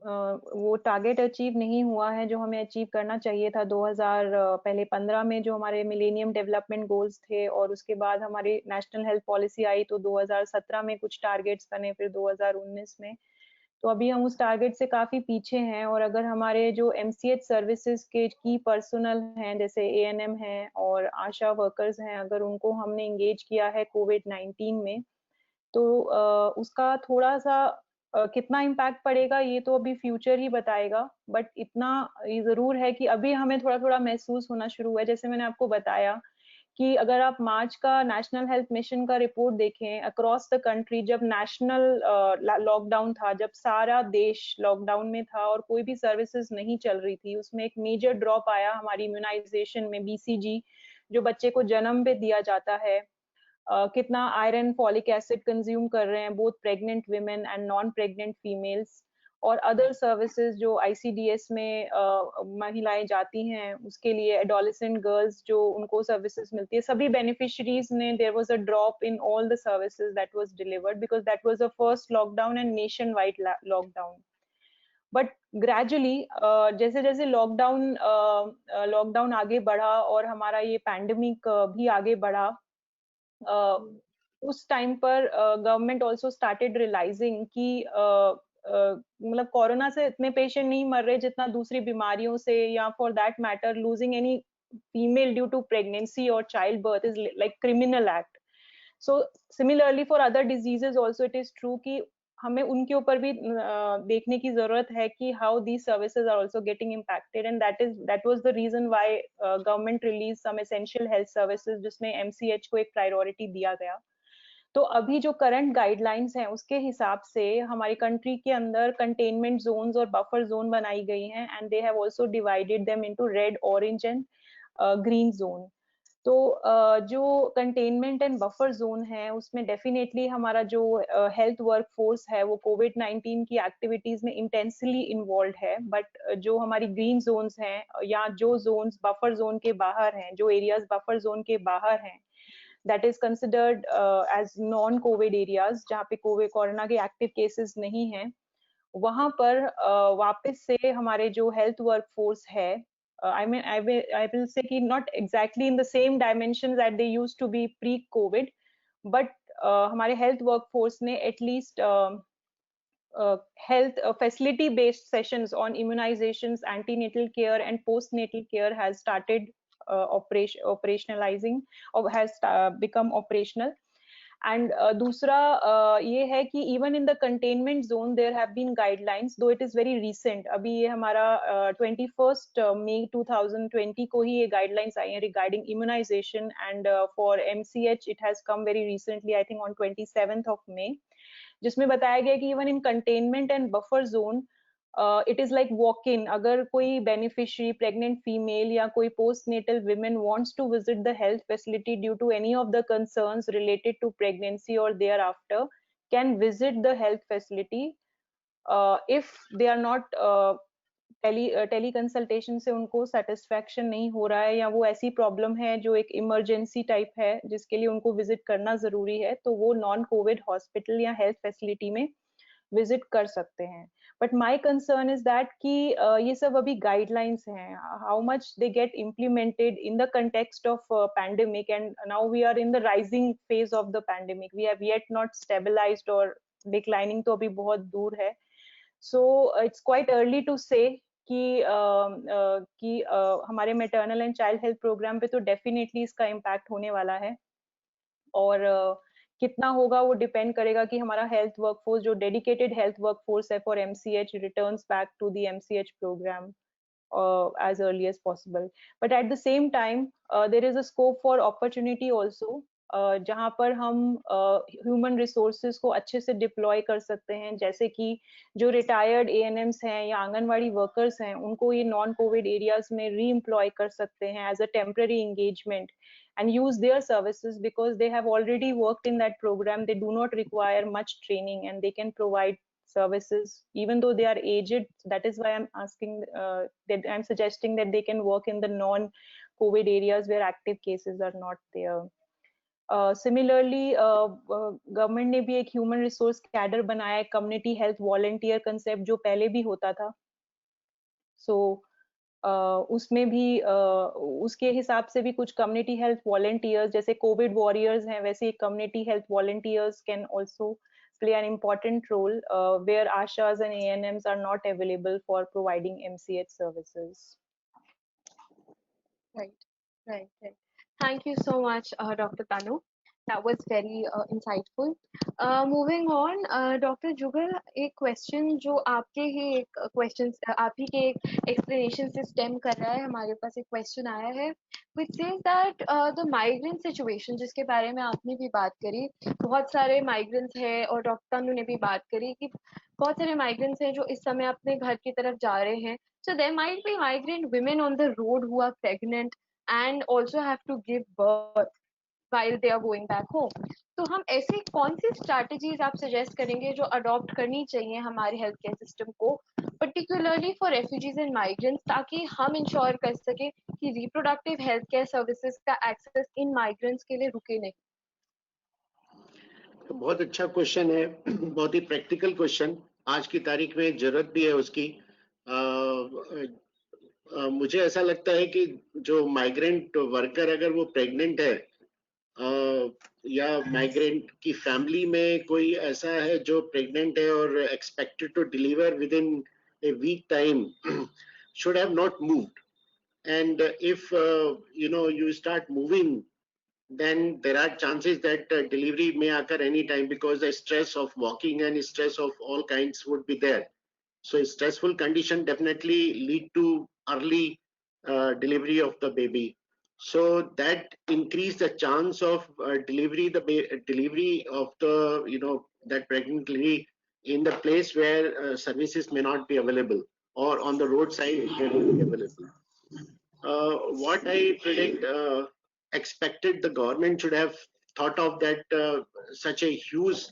वो टारगेट अचीव नहीं हुआ है जो हमें अचीव करना चाहिए था 2015 में, जो हमारे मिलेनियम डेवलपमेंट गोल्स थे, और उसके बाद हमारी नेशनल हेल्थ पॉलिसी आई तो 2017 में कुछ टारगेट्स बने, फिर 2019 में। तो अभी हम उस टारगेट से काफी पीछे हैं। और अगर हमारे जो MCH सर्विसेज के की पर्सनल हैं, जैसे ANM हैं और आशा वर्कर्स हैं, अगर उनको हमने एंगेज किया है कोविड-19 में, तो उसका थोड़ा-सा कितना इम्पैक्ट पड़ेगा ये तो अभी फ्यूचर ही बताएगा। बट इतना ये ज़रूर है कि अभी हमें थोड़ा-थोड़ा महसूस होना शुरू हुआ है। जैसे मैंने आपको बताया कि अगर आप मार्च का नेशनल हेल्थ मिशन का रिपोर्ट देखें अक्रॉस द कंट्री, जब नेशनल लॉकडाउन था, जब सारा देश लॉकडाउन में था और कोई भी सर्विसेज नहीं चल रही थी, उसमें एक मेजर ड्रॉप आया हमारी इम्यूनाइजेशन में। BCG जो बच्चे को जन्म पे दिया जाता है, कितना आयरन, फॉलिक एसिड कंज्यूम कर रहे हैं both pregnant women and non pregnant females. और अदर सर्विसेज जो ICDS में महिलाएं जाती हैं उसके लिए एडोलेसेंट गर्ल्स जो उनको सर्विसेज मिलती है, सभी बेनिफिशरीज ने there was a drop in all the services that was delivered because that was the first lockdown and nationwide lockdown. But gradually जैसे जैसे लॉकडाउन आगे बढ़ा और हमारा ये पैंडेमिक भी आगे बढ़ा, उस टाइम पर गवर्नमेंट ऑल्सो स्टार्टेड रियलाइजिंग कि मतलब कोरोना से इतने पेशेंट नहीं मर रहे जितना दूसरी बीमारियों से, या for that matter losing any female due to pregnancy और child birth is like criminal act. So similarly for other diseases also it is true कि हमें उनके ऊपर भी देखने की जरूरत है कि how these services are also getting impacted, and that was the reason why government release some essential health services जिसमें MCH को एक प्रायोरिटी दिया गया. तो अभी जो करंट गाइडलाइंस हैं उसके हिसाब से हमारी कंट्री के अंदर कंटेनमेंट जोन्स और बफर जोन बनाई गई हैं, and they have also divided them into red, orange and green zone. तो जो कंटेनमेंट एंड बफर जोन है उसमें डेफिनेटली हमारा जो हेल्थ वर्क फोर्स है वो कोविड-19 की एक्टिविटीज में इंटेंसली इन्वॉल्व है. बट जो हमारी ग्रीन जोन्स हैं या जो जोन्स बफर जोन के बाहर हैं, जो एरियाज बफर जोन के बाहर हैं, that is considered as non covid areas जहाँ पे कोरोना के एक्टिव केसेस नहीं हैं, वहां पर वापस से हमारे जो हेल्थ वर्क फोर्स है, I mean I will say कि not exactly in the same dimensions that they used to be pre covid, but हमारे हेल्थ वर्क फोर्स ने at least health facility based sessions on immunizations, antenatal care and postnatal care has started operationalizing or has become operational. And दूसरा ये है कि even in the containment zone there have been guidelines, though it is very recent. अभी ये हमारा 21st May 2020 को ही ये guidelines आई हैं regarding immunization, and for MCH it has come very recently, I think on 27th of May, जिसमें बताया गया कि even in containment and buffer zone it is like walk in. अगर कोई बेनिफिशियरी, प्रेग्नेंट फीमेल या कोई post natal women wants to visit the health facility due to any of the concerns related to pregnancy और thereafter, can visit the health facility if they are not teleconsultation से उनको satisfaction नहीं हो रहा है, या वो ऐसी प्रॉब्लम है जो एक इमरजेंसी टाइप है जिसके लिए उनको विजिट करना जरूरी है, तो वो नॉन कोविड हॉस्पिटल या हेल्थ फैसिलिटी में विजिट कर सकते हैं. But my concern is that कि ये सब अभी गाइडलाइंस हैं, how much they get implemented in the context of pandemic, and now we are in the rising phase of the pandemic, we have yet not stabilised, और declining तो अभी बहुत दूर है. So it's quite early to say कि हमारे maternal and child health programme पे तो डेफिनेटली इसका इम्पैक्ट होने वाला है, और कितना होगा वो डिपेंड करेगा कि हमारा हेल्थ वर्कफोर्स, जो डेडिकेटेड हेल्थ वर्कफोर्स है for MCH, returns back to the MCH programme as early as possible. But at the same time there is a scope for opportunity also, जहाँ पर हम ह्यूमन रिसोर्सेज को अच्छे से deploy कर सकते हैं, जैसे कि जो रिटायर्ड ANMs हैं या आंगनवाड़ी वर्कर्स हैं उनको ये नॉन कोविड एरियाज में री एम्प्लॉय कर सकते हैं as a temporary engagement and use their services because they have already worked in that program. They do not require much training and they can provide services even though they are aged. That is why I'm asking that I'm suggesting that they can work in the non COVID areas where active cases are not there. Similarly government ने भी एक human resource cadre बनाया है, community health volunteer concept जो पहले भी होता था. So उसमें भी उसके हिसाब से भी कुछ कम्युनिटी हेल्थ वॉलंटियर्स, जैसे कोविड वॉरियर्स हैं वैसे community health volunteers can also play an important role where ASHAs and ANMs are not available for providing MCH services. Right. Thank you so much, Dr. Tanu. That was very insightful. Moving on, Dr. Jugal, एक question जो आपके ही एक questions, आप ही के एक explanation से stem कर रहा है, हमारे पास एक question आया है, which says that the migrant situation जिसके बारे में आपने भी बात करी, बहुत सारे migrants हैं और डॉक्टर तनु ने भी बात करी कि बहुत सारे migrants हैं जो इस समय अपने घर की तरफ जा रहे हैं. So there might be migrant women on the road who are pregnant and also have to give birth. while they are going back home. तो हम ऐसी कौन सी strategies आप suggest करेंगे जो adopt करनी चाहिए हमारे healthcare system को, particularly for refugees and migrants, ताकि हम ensure कर सके कि reproductive healthcare services का access इन migrants के लिए रुके नहीं. बहुत अच्छा क्वेश्चन है, बहुत ही प्रैक्टिकल क्वेश्चन, आज की तारीख में जरूरत भी है उसकी. मुझे ऐसा लगता है कि जो माइग्रेंट वर्कर अगर वो प्रेग्नेंट है या माइग्रेंट की फैमिली में कोई ऐसा है जो प्रेग्नेंट है और expected to deliver within a week time, should have not moved. And if you start moving, then there are chances that delivery may occur anytime, because the stress of walking and stress of all kinds would be there. So a stressful condition definitely lead to early delivery of the baby. So that increase the chance of delivery of the that pregnant lady in the place where services may not be available, or on the roadside it may not be available. What I predict, expected the government should have thought of that such a huge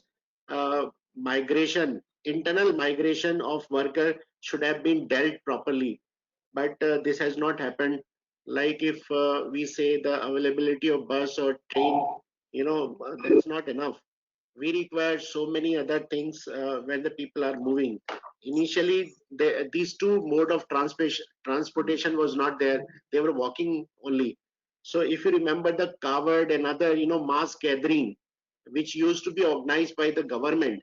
migration, internal migration of worker should have been dealt properly, but this has not happened. Like if we say the availability of bus or train, that's not enough. We require so many other things when the people are moving. Initially, these two mode of transportation was not there. They were walking only. So if you remember the covered and other, mass gathering, which used to be organized by the government,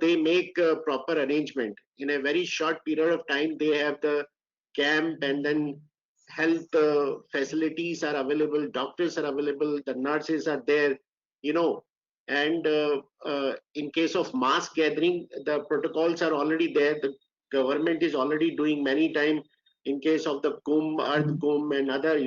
they make a proper arrangement. In a very short period of time, they have the camp, and then health facilities are available, doctors are available, the nurses are there, and in case of mass gathering, the protocols are already there. The government is already doing many times in case of the Kumbh, Earth Kumbh and other,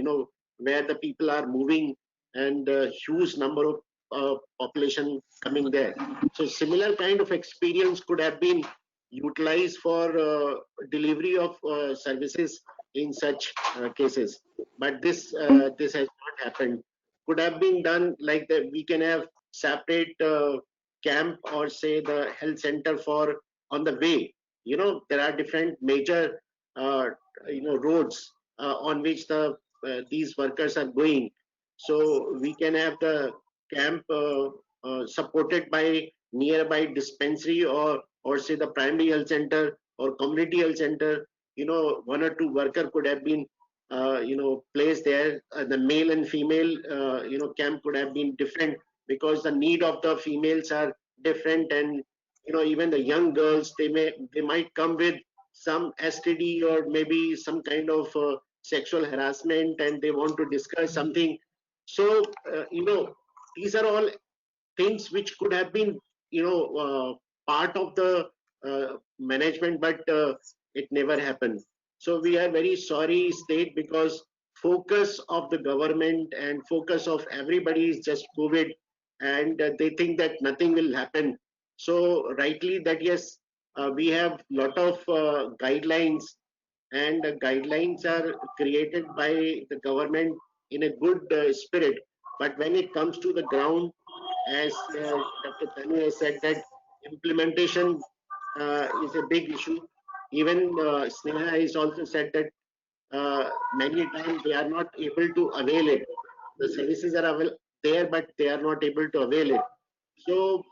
where the people are moving and huge number of population coming there. So similar kind of experience could have been utilized for delivery of services in such cases. But this has not happened. Could have been done like that. We can have separate camp, or say the health center for on the way. There are different major roads on which these workers are going. So we can have the camp supported by nearby dispensary, or say the primary health center or community health center. One or two worker could have been placed there. The male and female camp could have been different, because the need of the females are different, and even the young girls, they might come with some STD or maybe some kind of sexual harassment, and they want to discuss something. So these are all things which could have been part of the management, but it never happened. So we are very sorry, state, because focus of the government and focus of everybody is just COVID, and they think that nothing will happen. So rightly that yes, we have lot of guidelines, and guidelines are created by the government in a good spirit. But when it comes to the ground, as Dr. Tanu has said, that implementation is a big issue. Even Sneha has also said that many times they are not able to avail it. The services are there, but they are not able to avail it. So,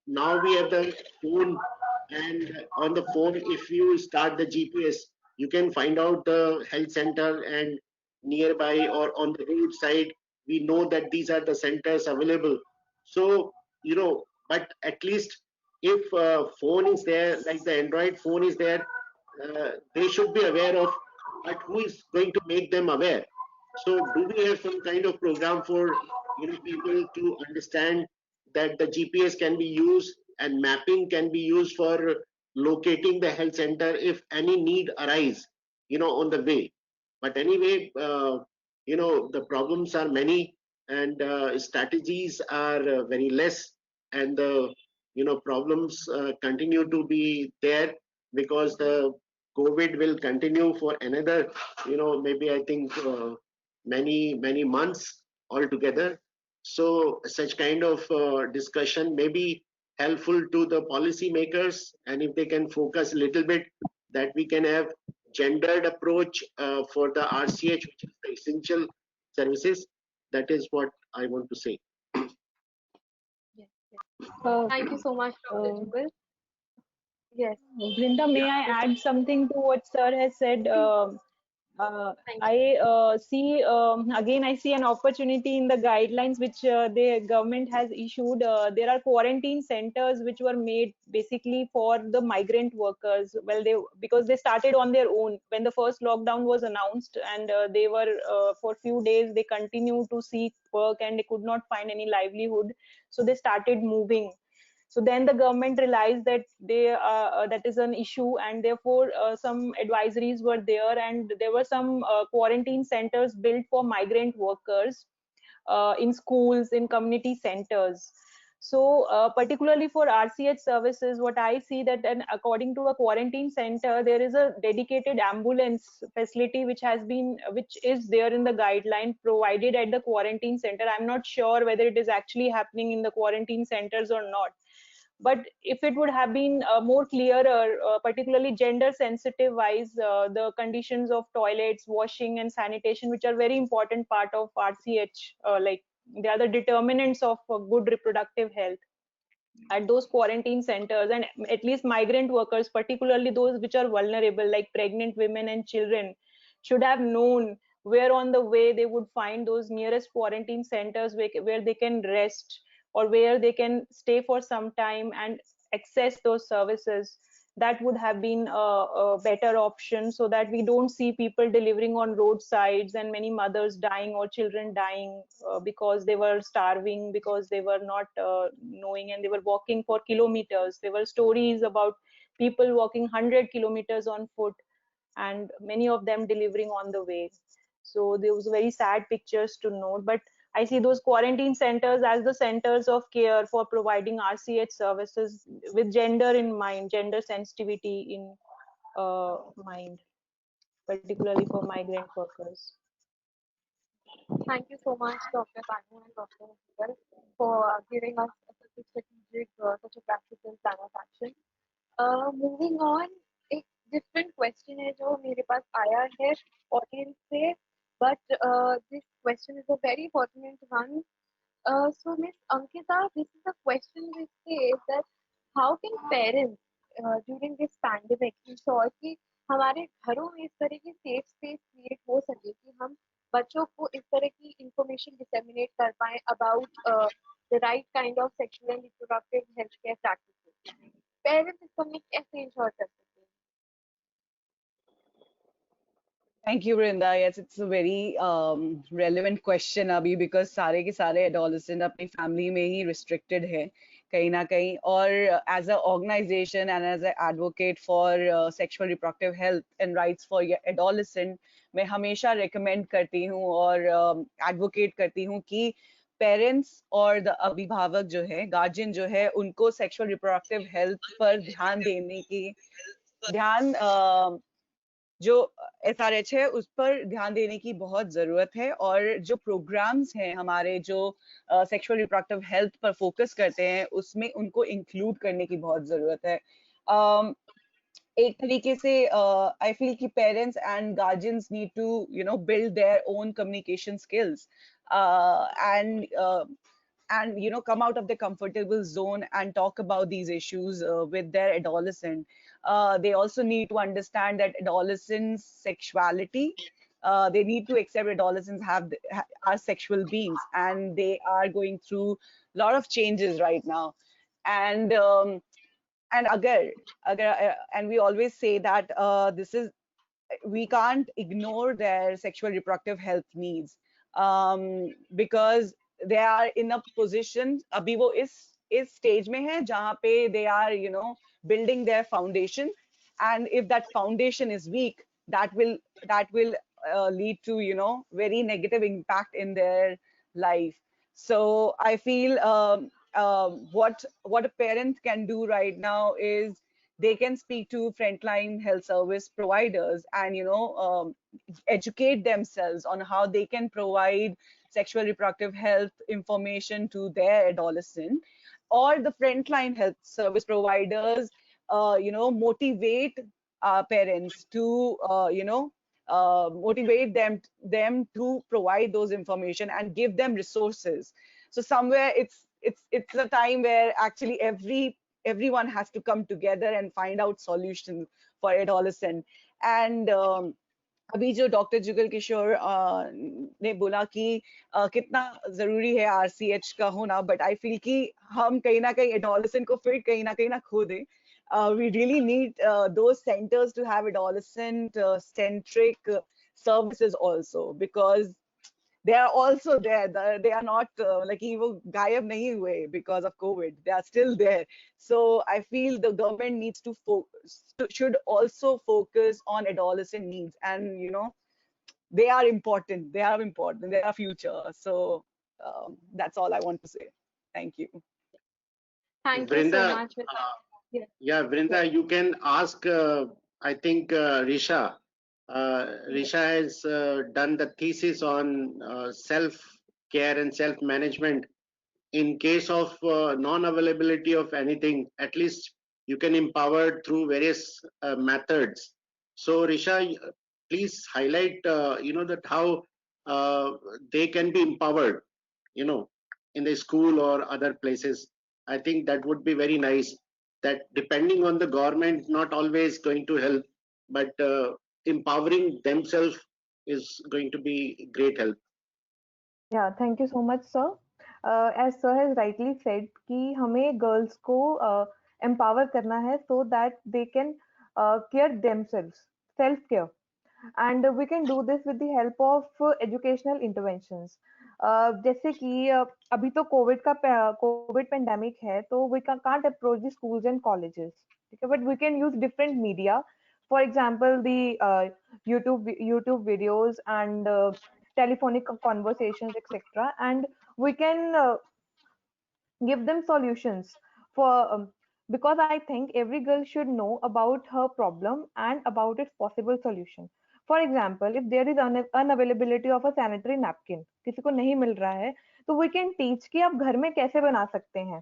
now we have the phone, and on the phone, if you start the GPS, you can find out the health center, and nearby or on the roadside, we know that these are the centers available. So, but at least if phone is there, like the Android phone is there, they should be aware of, but who is going to make them aware? So do we have some kind of program for people to understand that the GPS can be used and mapping can be used for locating the health center if any need arise, on the way. But anyway, the problems are many, and strategies are very less, and the problems continue to be there, because the COVID will continue for another, maybe I think many months, altogether. So such kind of discussion may be helpful to the policymakers, and if they can focus a little bit, that we can have gendered approach for the RCH, which is the essential services. That is what I want to say. Yes, yes. Uh, Thank you so much, Dr. uh, Jugal. Yes, Brinda, may I Mr. add something to what sir has said? Please. Uh, Thank you. I see again. I see an opportunity in the guidelines which the government has issued. There are quarantine centers which were made basically for the migrant workers. Well, they because they started on their own when the first lockdown was announced, and they were for few days they continued to seek work and they could not find any livelihood. So they started moving. So then the government realized that that is an issue, and therefore some advisories were there, and there were some quarantine centers built for migrant workers in schools, in community centers. So particularly for RCH services, what I see that, and according to a quarantine center, there is a dedicated ambulance facility which is there in the guideline provided at the quarantine center. I'm not sure whether it is actually happening in the quarantine centers or not, but if it would have been more clearer, particularly gender sensitive wise, the conditions of toilets, washing and sanitation, which are very important part of RCH, like they are the determinants of good reproductive health at those quarantine centers. And at least migrant workers, particularly those which are vulnerable like pregnant women and children, should have known where on the way they would find those nearest quarantine centers where they can rest, or where they can stay for some time and access those services. That would have been a better option, so that we don't see people delivering on roadsides and many mothers dying or children dying because they were starving, because they were not knowing, and they were walking for kilometers. There were stories about people walking 100 kilometers on foot, and many of them delivering on the way. So there was very sad pictures to note. But I see those quarantine centers as the centers of care for providing RCH services with gender in mind, gender sensitivity in mind, particularly for migrant workers. Thank you so much, Dr. Banu and Dr. Jugal, for giving us such a strategic, such a practical plan of action. Moving on, एक different question है जो मेरे पास आया है audience से, but this question is a very pertinent one. So Miss Ankita, this is a question which says that how can parents during this pandemic ensure कि हमारे घरों में इस तरह की सेफ स्पेस क्रिएट हो सके कि हम बच्चों को इस तरह की इंफॉर्मेशन डिसेमिनेट कर पाए about the right kind of sexual and reproductive health care practices. Parents इसको हमें कैसे इंश्योर कर सकते हैं? Thank you, Vrinda. Yes, it's a very relevant question अभी, because सारे के सारे adolescent अपनी family में ही restricted है कहीं ना कहीं. और as a organization and as an advocate for sexual reproductive health and rights for adolescent, मैं हमेशा recommend करती हूँ और advocate करती हूँ कि पेरेंट्स और द अभिभावक जो है, गार्जियन जो है, उनको सेक्सुअल रिप्रोडक्टिव हेल्थ पर ध्यान देने की जो SRH है उस पर ध्यान देने की बहुत जरूरत है. और जो प्रोग्राम्स हैं हमारे जो सेक्सुअल रिप्रोडक्टिव हेल्थ पर फोकस करते हैं, उसमें उनको इंक्लूड करने की बहुत जरूरत है. एक तरीके से आई फील कि parents and guardians need to build their own communication skills and come out of the comfortable zone and talk about these issues with their adolescent. They also need to understand that adolescents sexuality, they need to accept adolescents are sexual beings, and they are going through a lot of changes right now. And and we always say that we can't ignore their sexual reproductive health needs, because they are in a position, abhi wo is stage mein hai jahan pe they are building their foundation, and if that foundation is weak, that will lead to very negative impact in their life. So I feel what a parent can do right now is they can speak to frontline health service providers and educate themselves on how they can provide sexual reproductive health information to their adolescent, or the frontline health service providers, motivate parents to, motivate them to provide those information and give them resources. So somewhere it's a time where actually everyone has to come together and find out solutions for adolescent. And अभी जो doctor Jugal किशोर ने बोला कि कितना जरूरी है RCH का होना, बट आई फील कि हम कहीं ना कहीं एडोलेसेंट को फिर कहीं ना खो दें. We really need those centers to have adolescent centric services also, because they are also there. They are not like वो गायब नहीं हुए because of COVID. They are still there. So I feel the government needs to should also focus on adolescent needs, and they are important. They are important. They are future. So that's all I want to say. Thank you. Thank you so Vrinda, much. Yes. yeah, Vrinda, you can ask, I think, Risha. Risha has done the thesis on self-care and self-management. In case of non-availability of anything, at least you can empower through various methods. So, Risha, please highlight, that how they can be empowered, in the school or other places. I think that would be very nice. That depending on the government, not always going to help, but empowering themselves is going to be great help. Yeah, thank you so much, sir. As sir has rightly said कि हमें girls को empower करना है so that they can care themselves, self-care. And we can do this with the help of educational interventions. जैसे कि अभी तो Covid pandemic है, तो we can't approach the schools and colleges, ठीक है, but we can use different media. For example, the YouTube videos and telephonic conversations, etc. And we can give them solutions for because I think every girl should know about her problem and about its possible solution. For example, if there is unavailability of a sanitary napkin, किसी को नहीं मिल रहा है, तो we can teach कि आप घर में कैसे बना सकते हैं,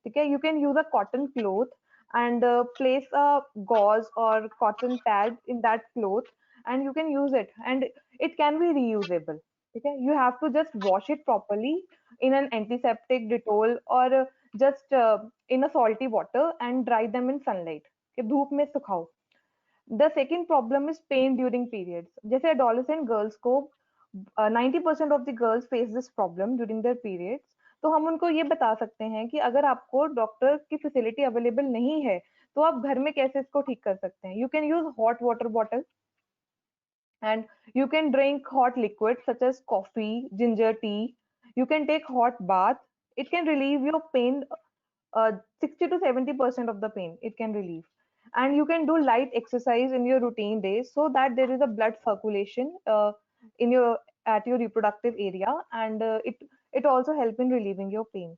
ठीक है. You can use a cotton cloth and place a gauze or cotton pad in that cloth, and you can use it, and it can be reusable. Okay, you have to just wash it properly in an antiseptic Dettol or just in a salty water and dry them in sunlight. Okay, धूप में सुखाओ. The second problem is pain during periods. जैसे adolescent girls को 90% of the girls face this problem during their periods. तो हम उनको ये बता सकते हैं कि अगर आपको डॉक्टर की फैसिलिटी अवेलेबल नहीं है, तो आप घर में कैसे इसको ठीक कर सकते हैं. You can use hot water bottle and you can drink hot liquids such as coffee, ginger tea. You can take hot bath. It can relieve your pain. 60 to 70% of the pain it can relieve. And you can do light exercise in your routine days so that there is a blood circulation in your at your reproductive area, and it also help in relieving your pain.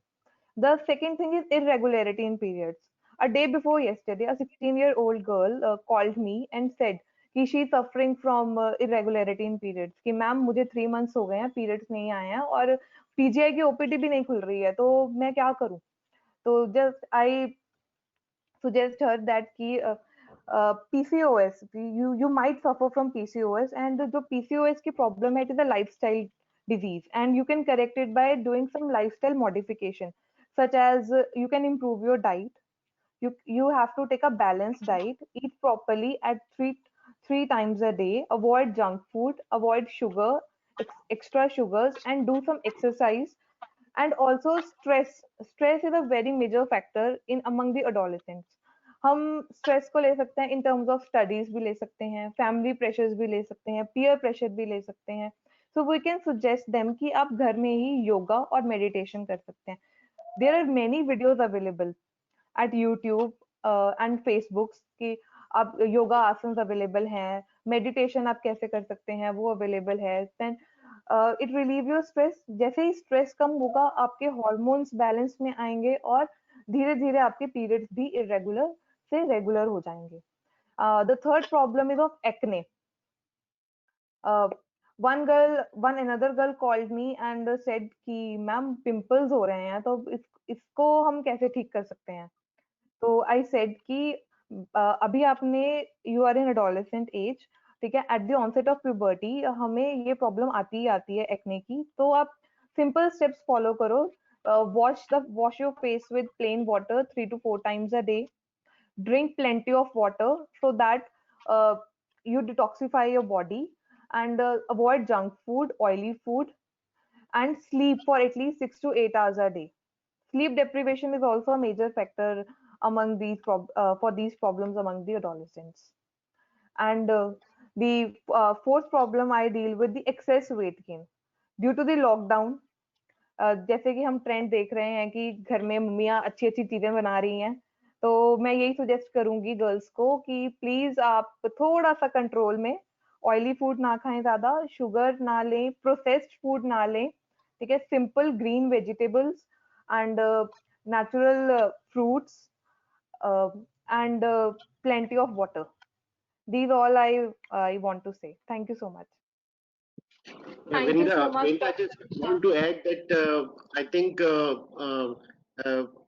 The second thing is irregularity in periods. A day before yesterday, a 16-year-old girl called me and said कि she is suffering from irregularity in periods. कि ma'am मुझे 3 months हो गए हैं, periods नहीं आए हैं और पीजीआई की ओपीडी भी नहीं खुल रही है, तो मैं क्या करूं. तो just I suggest her that कि PCOS, you might suffer from PCOS, and जो PCOS की problem है, it is a lifestyle disease, and you can correct it by doing some lifestyle modification, such as you can improve your diet. You have to take a balanced diet, eat properly at three times a day, avoid junk food, avoid sugar, extra sugars, and do some exercise. And also stress is a very major factor in among the adolescents. हम stress को ले सकते हैं in terms of studies भी ले सकते हैं, family pressures भी ले सकते हैं, पीयर प्रेशर भी ले सकते हैं. So we can suggest them कि आप घर में ही योगा और मेडिटेशन कर सकते हैं. There are many videos available at YouTube and Facebook कि आप योगा आसन्स अवेलेबल हैं, मेडिटेशन आप कैसे कर सकते हैं वो अवेलेबल है. Then it relieve your stress. जैसे ही स्ट्रेस कम होगा, आपके हार्मोन्स बैलेंस में आएंगे और धीरे धीरे आपके पीरियड्स भी इरेगुलर से रेगुलर हो जाएंगे. The third problem is of acne. one another girl called me and said कि मैम पिंपल्स हो रहे हैं, तो इसको हम कैसे ठीक कर सकते हैं? तो आई सेड कि अभी आपने, you are in adolescent age, ठीक है, at the onset of puberty हमें ये प्रॉब्लम आती ही आती है एक्ने की, तो आप सिंपल स्टेप्स फॉलो करो. Wash your face with plain water 3 to 4 times a day. Drink plenty of water so that you detoxify your body, and avoid junk food, oily food, and sleep for at least 6 to 8 hours a day. Sleep deprivation is also a major factor among for these problems among the adolescents. And the fourth problem I deal with the excess weight gain due to the lockdown. जैसे कि हम trend देख रहे हैं कि घर में मम्मियाँ अच्छी अच्छी चीजें बना रही हैं, तो मैं यही सजेस्ट करूंगी गर्ल्स को कि प्लीज आप थोड़ा सा कंट्रोल में, ऑयली फूड ना खाएं ज्यादा, शुगर ना लें, प्रोसेस्ड फूड ना लें, ठीक है, simple green vegetables and natural fruits and plenty of water. These all I want to say. Thank you so much. Thank you so much. Vinda, just want to add that I think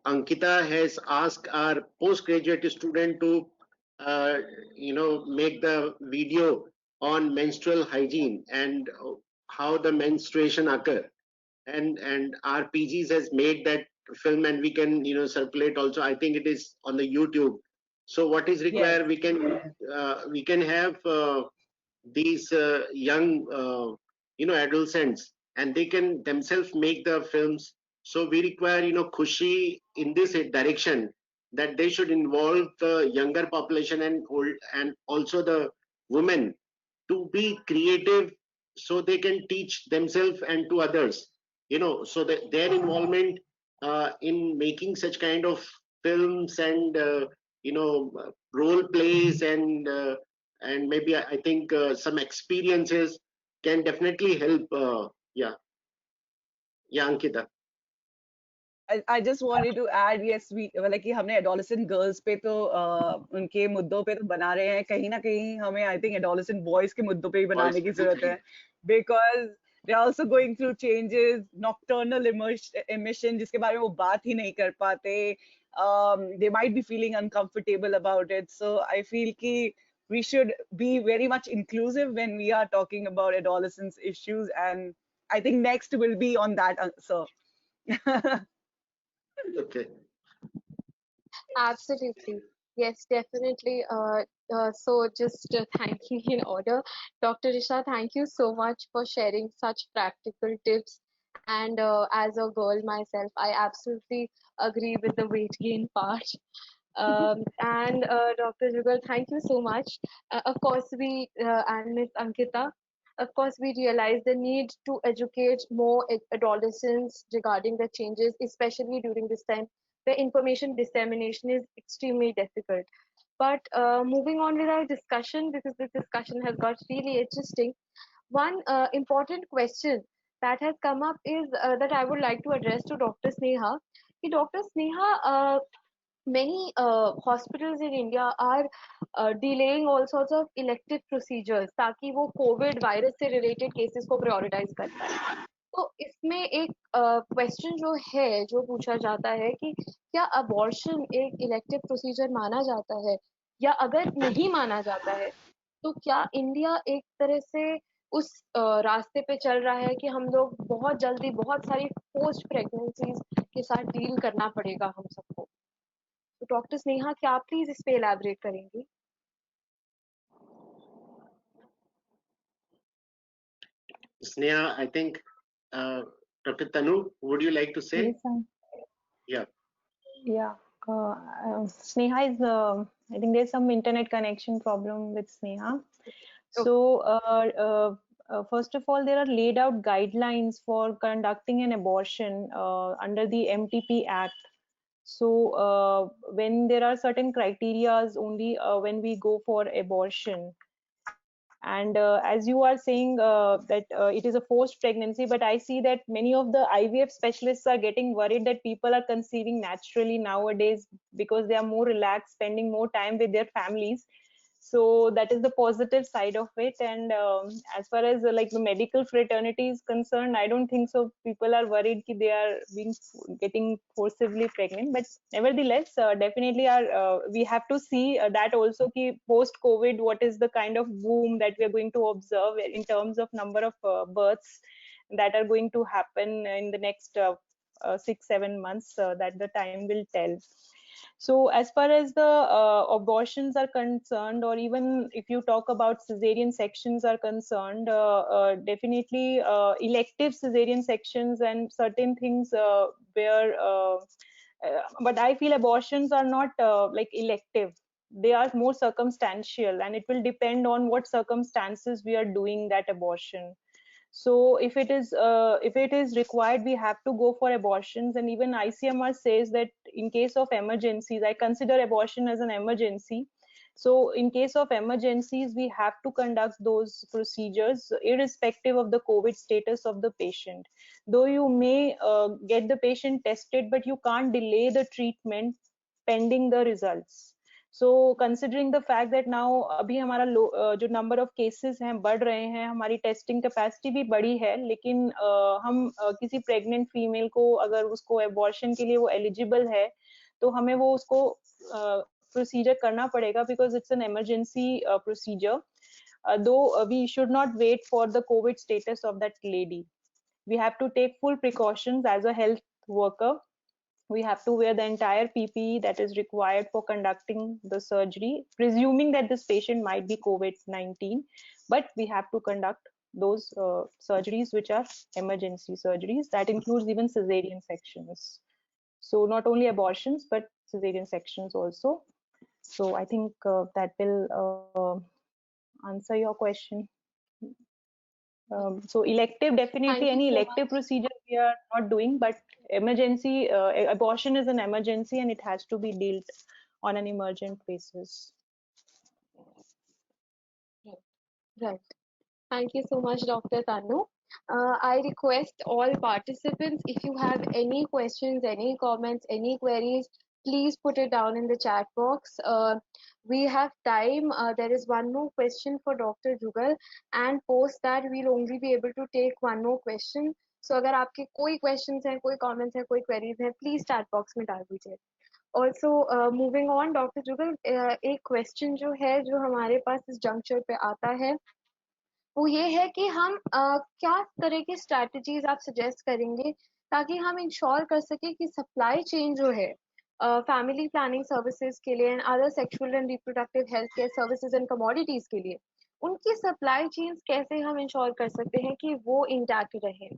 Ankita has asked our postgraduate student to, make the video on menstrual hygiene and how the menstruation occur. And our PGs has made that film, and we can, circulate also. I think it is on the YouTube. So what is required, we can have these young adolescents, and they can themselves make the films. So we require Khushi in this direction, that they should involve the younger population and old, and also the women, to be creative, so they can teach themselves and to others, so that their involvement in making such kind of films and role plays and maybe I think some experiences can definitely help. Yeah, Ankita. I just wanted to add, yes, we like कि हमने adolescent girls पे तो उनके मुद्दों पे तो बना रहे हैं, कहीं ना कहीं हमें I think adolescent boys के मुद्दों पे भी बनाने की जरूरत है, because they're also going through changes, nocturnal emission जिसके बारे में वो बात ही नहीं कर पाते, they might be feeling uncomfortable about it. So I feel कि we should be very much inclusive when we are talking about adolescence issues, and I think next will be on that answer. Okay. Absolutely. Yes, definitely. So just thanking in order. Dr. Risha, thank you so much for sharing such practical tips. And as a girl myself, I absolutely agree with the weight gain part. And Dr. Jugal, thank you so much. Of course, and Ms. Ankita, of course, we realize the need to educate more adolescents regarding the changes, especially during this time where information dissemination is extremely difficult. But moving on with our discussion, because this discussion has got really interesting, one important question that has come up is that I would like to address to Dr. Sneha. Dr. Sneha, many hospitals in India are delaying all sorts of elective procedures ताकि वो COVID virus से related cases को prioritize कर पाए. तो इसमें एक question जो पूछा जाता है कि क्या अबॉर्शन एक इलेक्टिव प्रोसीजर माना जाता है, या अगर नहीं माना जाता है तो क्या इंडिया एक तरह से उस रास्ते पे चल रहा है कि हम लोग बहुत जल्दी बहुत सारी पोस्ट प्रेगनेंसीज के साथ डील करना पड़ेगा हम सबको? तो डॉक्टर स्नेहा, क्या आप प्लीज इस पे एलैबोरेट करेंगी? Sneha, I think Dr. Tanu, would you like to say? Yes, sir. Yeah. Yeah. Sneha is, I think there's some internet connection problem with Sneha. So, first of all, there are laid out guidelines for conducting an abortion under the MTP Act. So, when there are certain criterias only when we go for abortion. And as you are saying that it is a forced pregnancy, but I see that many of the IVF specialists are getting worried that people are conceiving naturally nowadays because they are more relaxed, spending more time with their families. So that is the positive side of it. And as far as like the medical fraternity is concerned, I don't think so people are worried that they are getting forcibly pregnant. But nevertheless, definitely we have to see that also ki post COVID, what is the kind of boom that we are going to observe in terms of number of births that are going to happen in the next 6-7 months, that the time will tell. So as far as the abortions are concerned, or even if you talk about cesarean sections are concerned, definitely elective cesarean sections and certain things where but I feel abortions are not like elective. They are more circumstantial, and it will depend on what circumstances we are doing that abortion. So if it is required, we have to go for abortions. And even ICMR says that in case of emergencies, I consider abortion as an emergency. So in case of emergencies, we have to conduct those procedures irrespective of the COVID status of the patient. Though you may get the patient tested, but you can't delay the treatment pending the results. So considering the fact that now अभी हमारा जो number of cases हैं बढ़ रहे हैं, हमारी testing capacity भी बढ़ी है, लेकिन हम किसी pregnant female को अगर उसको abortion के लिए वो eligible है, तो हमें वो उसको procedure करना पड़ेगा, because it's an emergency procedure. Though we should not wait for the COVID status of that lady. We have to take full precautions as a health worker. We have to wear the entire PPE that is required for conducting the surgery, presuming that this patient might be COVID-19, but we have to conduct those surgeries which are emergency surgeries. That includes even cesarean sections. So not only abortions, but cesarean sections also. So I think that will answer your question. So elective, definitely any elective procedure we are not doing, but emergency abortion is an emergency, and it has to be dealt on an emergent basis. Right. Thank you so much, Dr. Tanu. I request all participants, if you have any questions, any comments, any queries, please put it down in the chat box. We have time. There is one more question for Dr. Jugal, and post that we'll only be able to take one more question. So अगर आपके कोई questions हैं, कोई comments हैं, कोई queries हैं, please chat box में डाल दीजिए. Also, moving on, Dr. Jugal, एक question जो है, जो हमारे पास इस juncture पे आता है, वो ये है कि हम क्या तरह की स्ट्रैटेजीज आप सजेस्ट करेंगे ताकि हम इंश्योर कर सके कि सप्लाई चेन जो है फैमिली प्लानिंग सर्विसेज के लिए and other sexual and reproductive health care services and commodities के लिए उनकी सप्लाई चेन्स कैसे हम इंश्योर कर सकते हैं कि वो इंटैक्ट रहे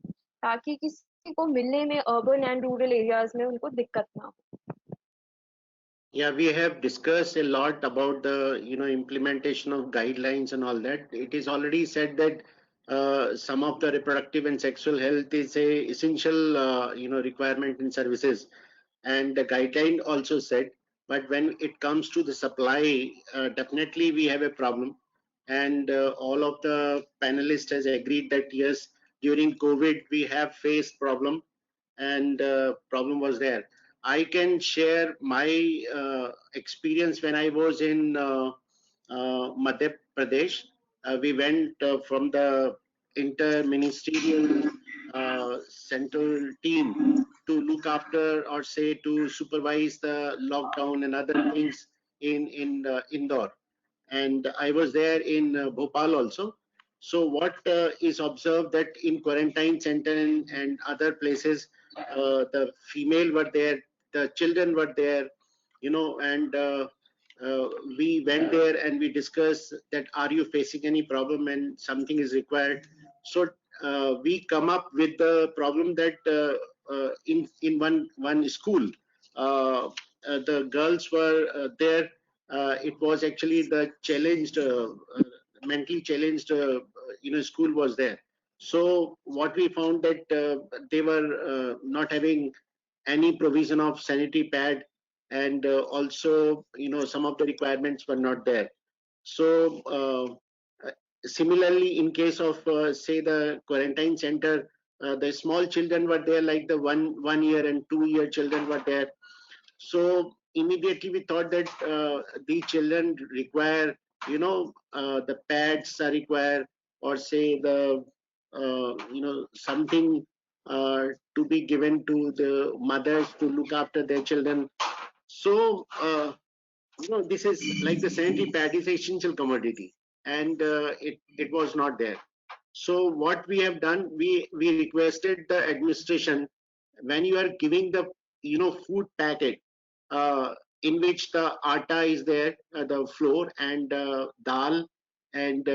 ताकि किसी को मिलने में अर्बन एंड रूरल एरियाज में उनको दिक्कत ना हो. Yeah, we have discussed a lot about the implementation of guidelines and all that. It is already said that some of the reproductive and sexual health is a essential requirement in services, and the guideline also said. But when it comes to the supply, definitely we have a problem, and all of the panelists has agreed that yes, during COVID we have faced problem, and problem was there. I can share my experience when I was in Madhya Pradesh. We went from the interministerial central team to look after, or say to supervise the lockdown and other things in Indore. And I was there in Bhopal also. So what is observed that in quarantine center and other places, the female were there, the children were there, and we went there and we discussed that are you facing any problem and something is required. So we come up with the problem that in one school, the girls were there. It was actually the challenged, mentally challenged, school was there. So what we found that they were not having any provision of sanitary pad, and also some of the requirements were not there. So similarly, in case of say the quarantine center, the small children were there, like the 1 year and 2 year children were there. So immediately we thought that these children require the pads are required, or say the something to be given to the mothers to look after their children. So this is like the sanitary pad is an essential commodity, and it was not there. So what we have done, we requested the administration, when you are giving the food packet, uh, in which the atta is there, the flour, and dal, and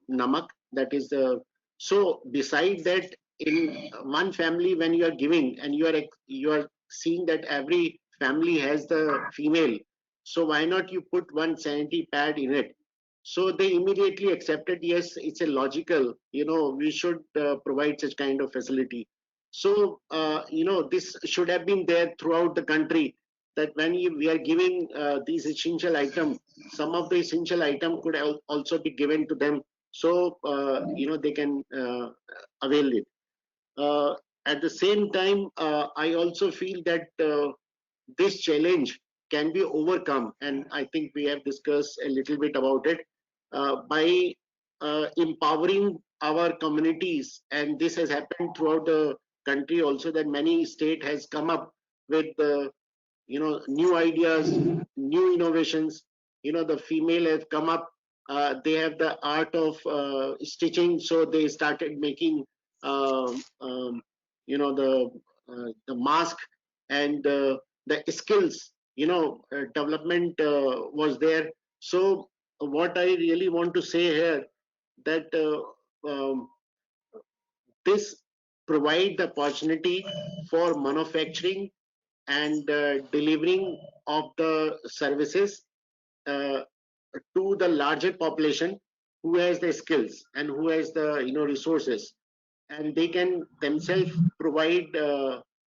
namak, that is the. So beside that, in one family, when you are giving, and you are seeing that every family has the female, so why not you put one sanitary pad in it? So they immediately accepted, yes, it's a logical, we should provide such kind of facility. So this should have been there throughout the country, that when we are giving these essential items, some of the essential item could also be given to them, so they can avail it. uh, at the same time, I also feel that this challenge can be overcome, and I think we have discussed a little bit about it, by empowering our communities. And this has happened throughout the country also, that many state has come up with new ideas, new innovations. The female have come up, they have the art of stitching, so they started making um, um, the mask, and the skills, development was there. So what I really want to say here, that this provide the opportunity for manufacturing and delivering of the services uh, to the larger population, who has the skills and who has the resources, and they can themselves provide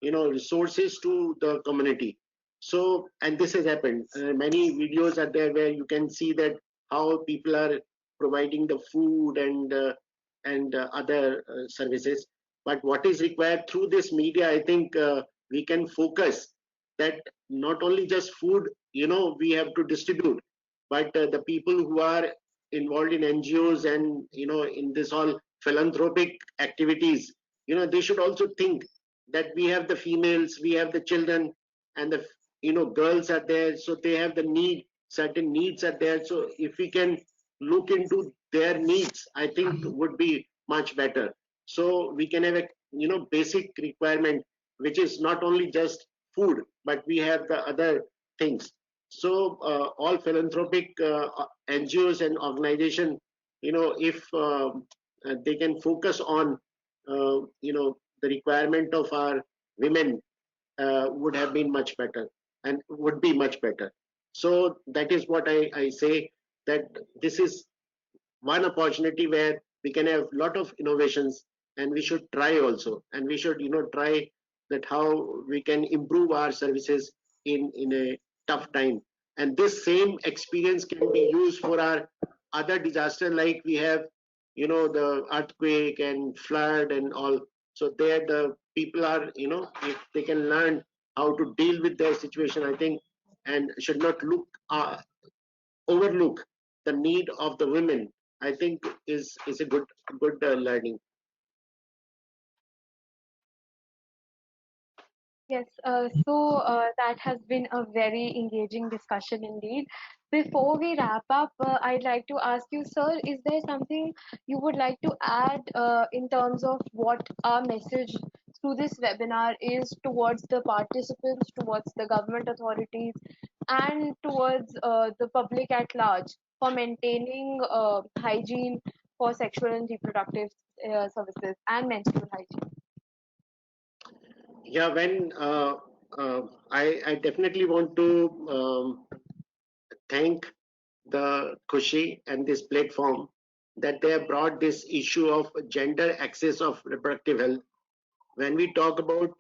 resources to the community. So, and this has happened, many videos are there where you can see that how people are providing the food and other services. But what is required through this media, I think we can focus that not only just food we have to distribute, but the people who are involved in NGOs and in this all philanthropic activities, they should also think that we have the females, we have the children, and the girls are there, so they have the need, certain needs are there. So if we can look into their needs, I think would be much better. So we can have a basic requirement, which is not only just food, but we have the other things. So all philanthropic NGOs and organization, if they can focus on the requirement of our women, would have been much better, and would be much better. So that is what I say, that this is one opportunity where we can have a lot of innovations, and we should try also, and we should try that how we can improve our services in a tough time. And this same experience can be used for our other disaster, like we have the earthquake and flood and all. So there the people are, if they can learn how to deal with their situation, I think, and should not overlook the need of the women, I think is a good learning. Yes, that has been a very engaging discussion indeed. Before we wrap up, I'd like to ask you, sir, is there something you would like to add in terms of what our message through this webinar is towards the participants, towards the government authorities, and towards the public at large for maintaining hygiene for sexual and reproductive services and menstrual hygiene? Yeah, when I definitely want to thank the Kushi and this platform, that they have brought this issue of gender access of reproductive health. When we talk about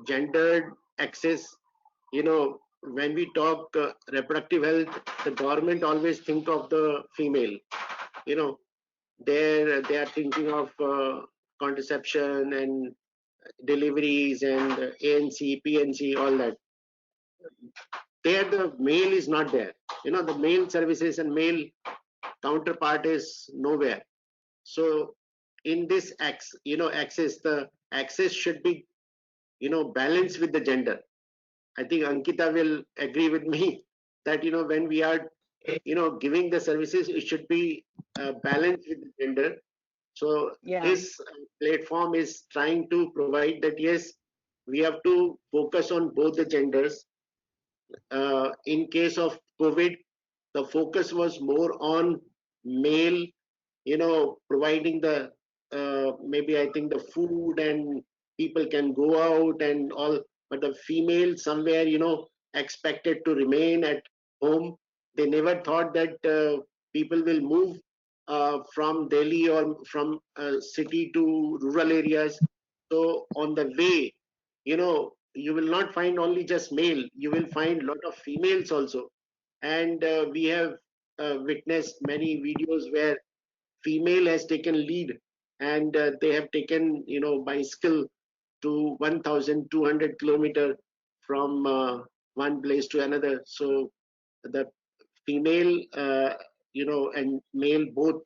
gendered access, when we talk reproductive health, the government always think of the female. You know, they are thinking of contraception and deliveries and ANC, PNC, all that. There, the male is not there. The male services and male counterpart is nowhere. So in this axis, the axis should be, balanced with the gender. I think Ankita will agree with me that, when we are, giving the services, it should be balanced with the gender. So Yeah. this platform is trying to provide that, yes, we have to focus on both the genders. In case of COVID, the focus was more on male, providing the maybe I think the food and people can go out and all, but the female somewhere, expected to remain at home. They never thought that people will move from Delhi or from city to rural areas. So on the way, you will not find only just male, you will find a lot of females also. And we have witnessed many videos where female has taken lead, and they have taken, bicycle to 1200 kilometer from one place to another. So the female, and male both,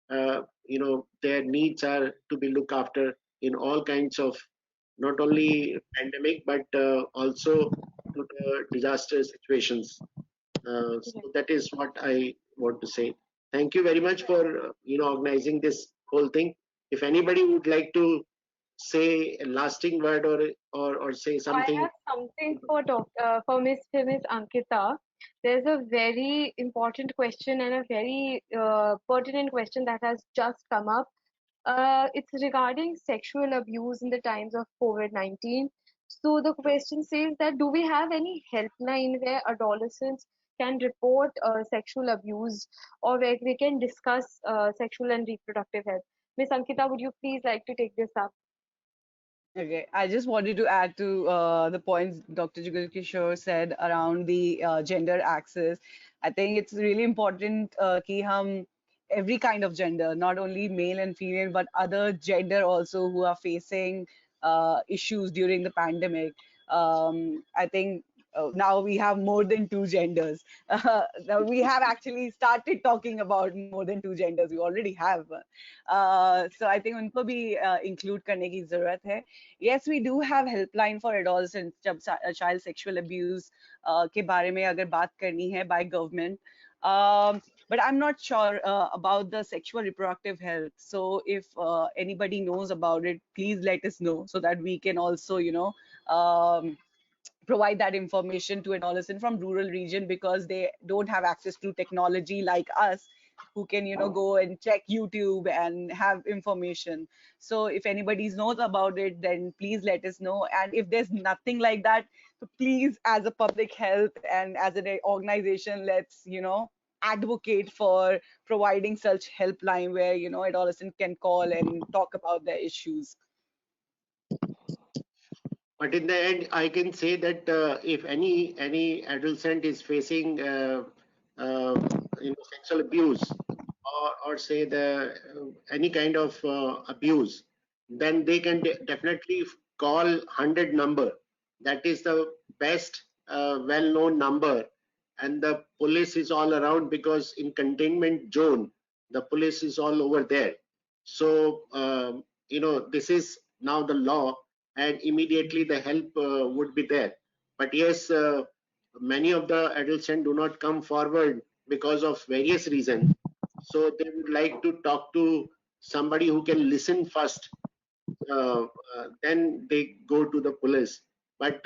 their needs are to be looked after in all kinds of, not only pandemic, but also to the disaster situations. So that is what I want to say. Thank you very much for organizing this whole thing. If anybody would like to say a lasting word, or say I something. have something for Miss Ankita. There's a very important question and a very pertinent question that has just come up. It's regarding sexual abuse in the times of COVID-19. So the question says that, do we have any helpline where adolescents can report sexual abuse, or where we can discuss sexual and reproductive health? Miss Ankita, would you please like to take this up? Okay, I just wanted to add to the points Dr. Jugal Kishore said around the gender axis. I think it's really important कि हम every kind of gender, not only male and female, but other gender also who are facing issues during the pandemic. I think now we have more than two genders. Now we have actually started talking about more than two genders. We already have. So I think उनको भी include करने की जरूरत है. Yes, we do have helpline for adolescents जब child sexual abuse के बारे में अगर बात करनी है by government. But I'm not sure about the sexual reproductive health. So if anybody knows about it, please let us know so that we can also, provide that information to adolescents from rural region, because they don't have access to technology like us, who can go and check YouTube and have information. So if anybody knows about it, then please let us know. And if there's nothing like that, so please, as a public health and as an organization, let's advocate for providing such helpline where adolescents can call and talk about their issues. But in the end, I can say that if any adolescent is facing sexual abuse, or say the any kind of abuse, then they can definitely call 100 number. That is the best well-known number, and the police is all around, because in containment zone the police is all over there. So this is now the law, and immediately the help would be there. But yes, many of the adolescents do not come forward because of various reasons. So they would like to talk to somebody who can listen first. Then they go to the police. But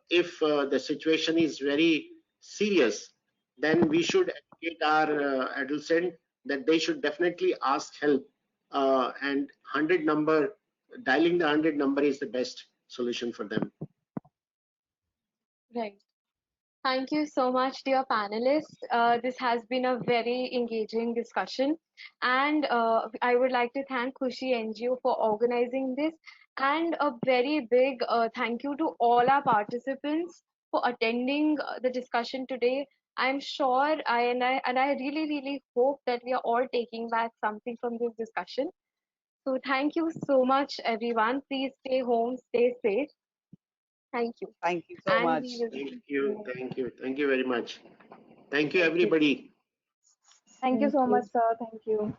if the situation is very serious, then we should educate our adolescent that they should definitely ask help. And 100 number, dialing the 100 number is the best solution for them. Right. Thank you so much, dear panelists. This has been a very engaging discussion, and I would like to thank Khushi NGO for organizing this, and a very big thank you to all our participants for attending the discussion today. I'm sure I really really hope that we are all taking back something from this discussion. So thank you so much, everyone. Please stay home, stay safe. Thank you. Thank you so And much. we will Thank you very much. Thank you, everybody. Thank you Thank so you. much, sir. Thank you.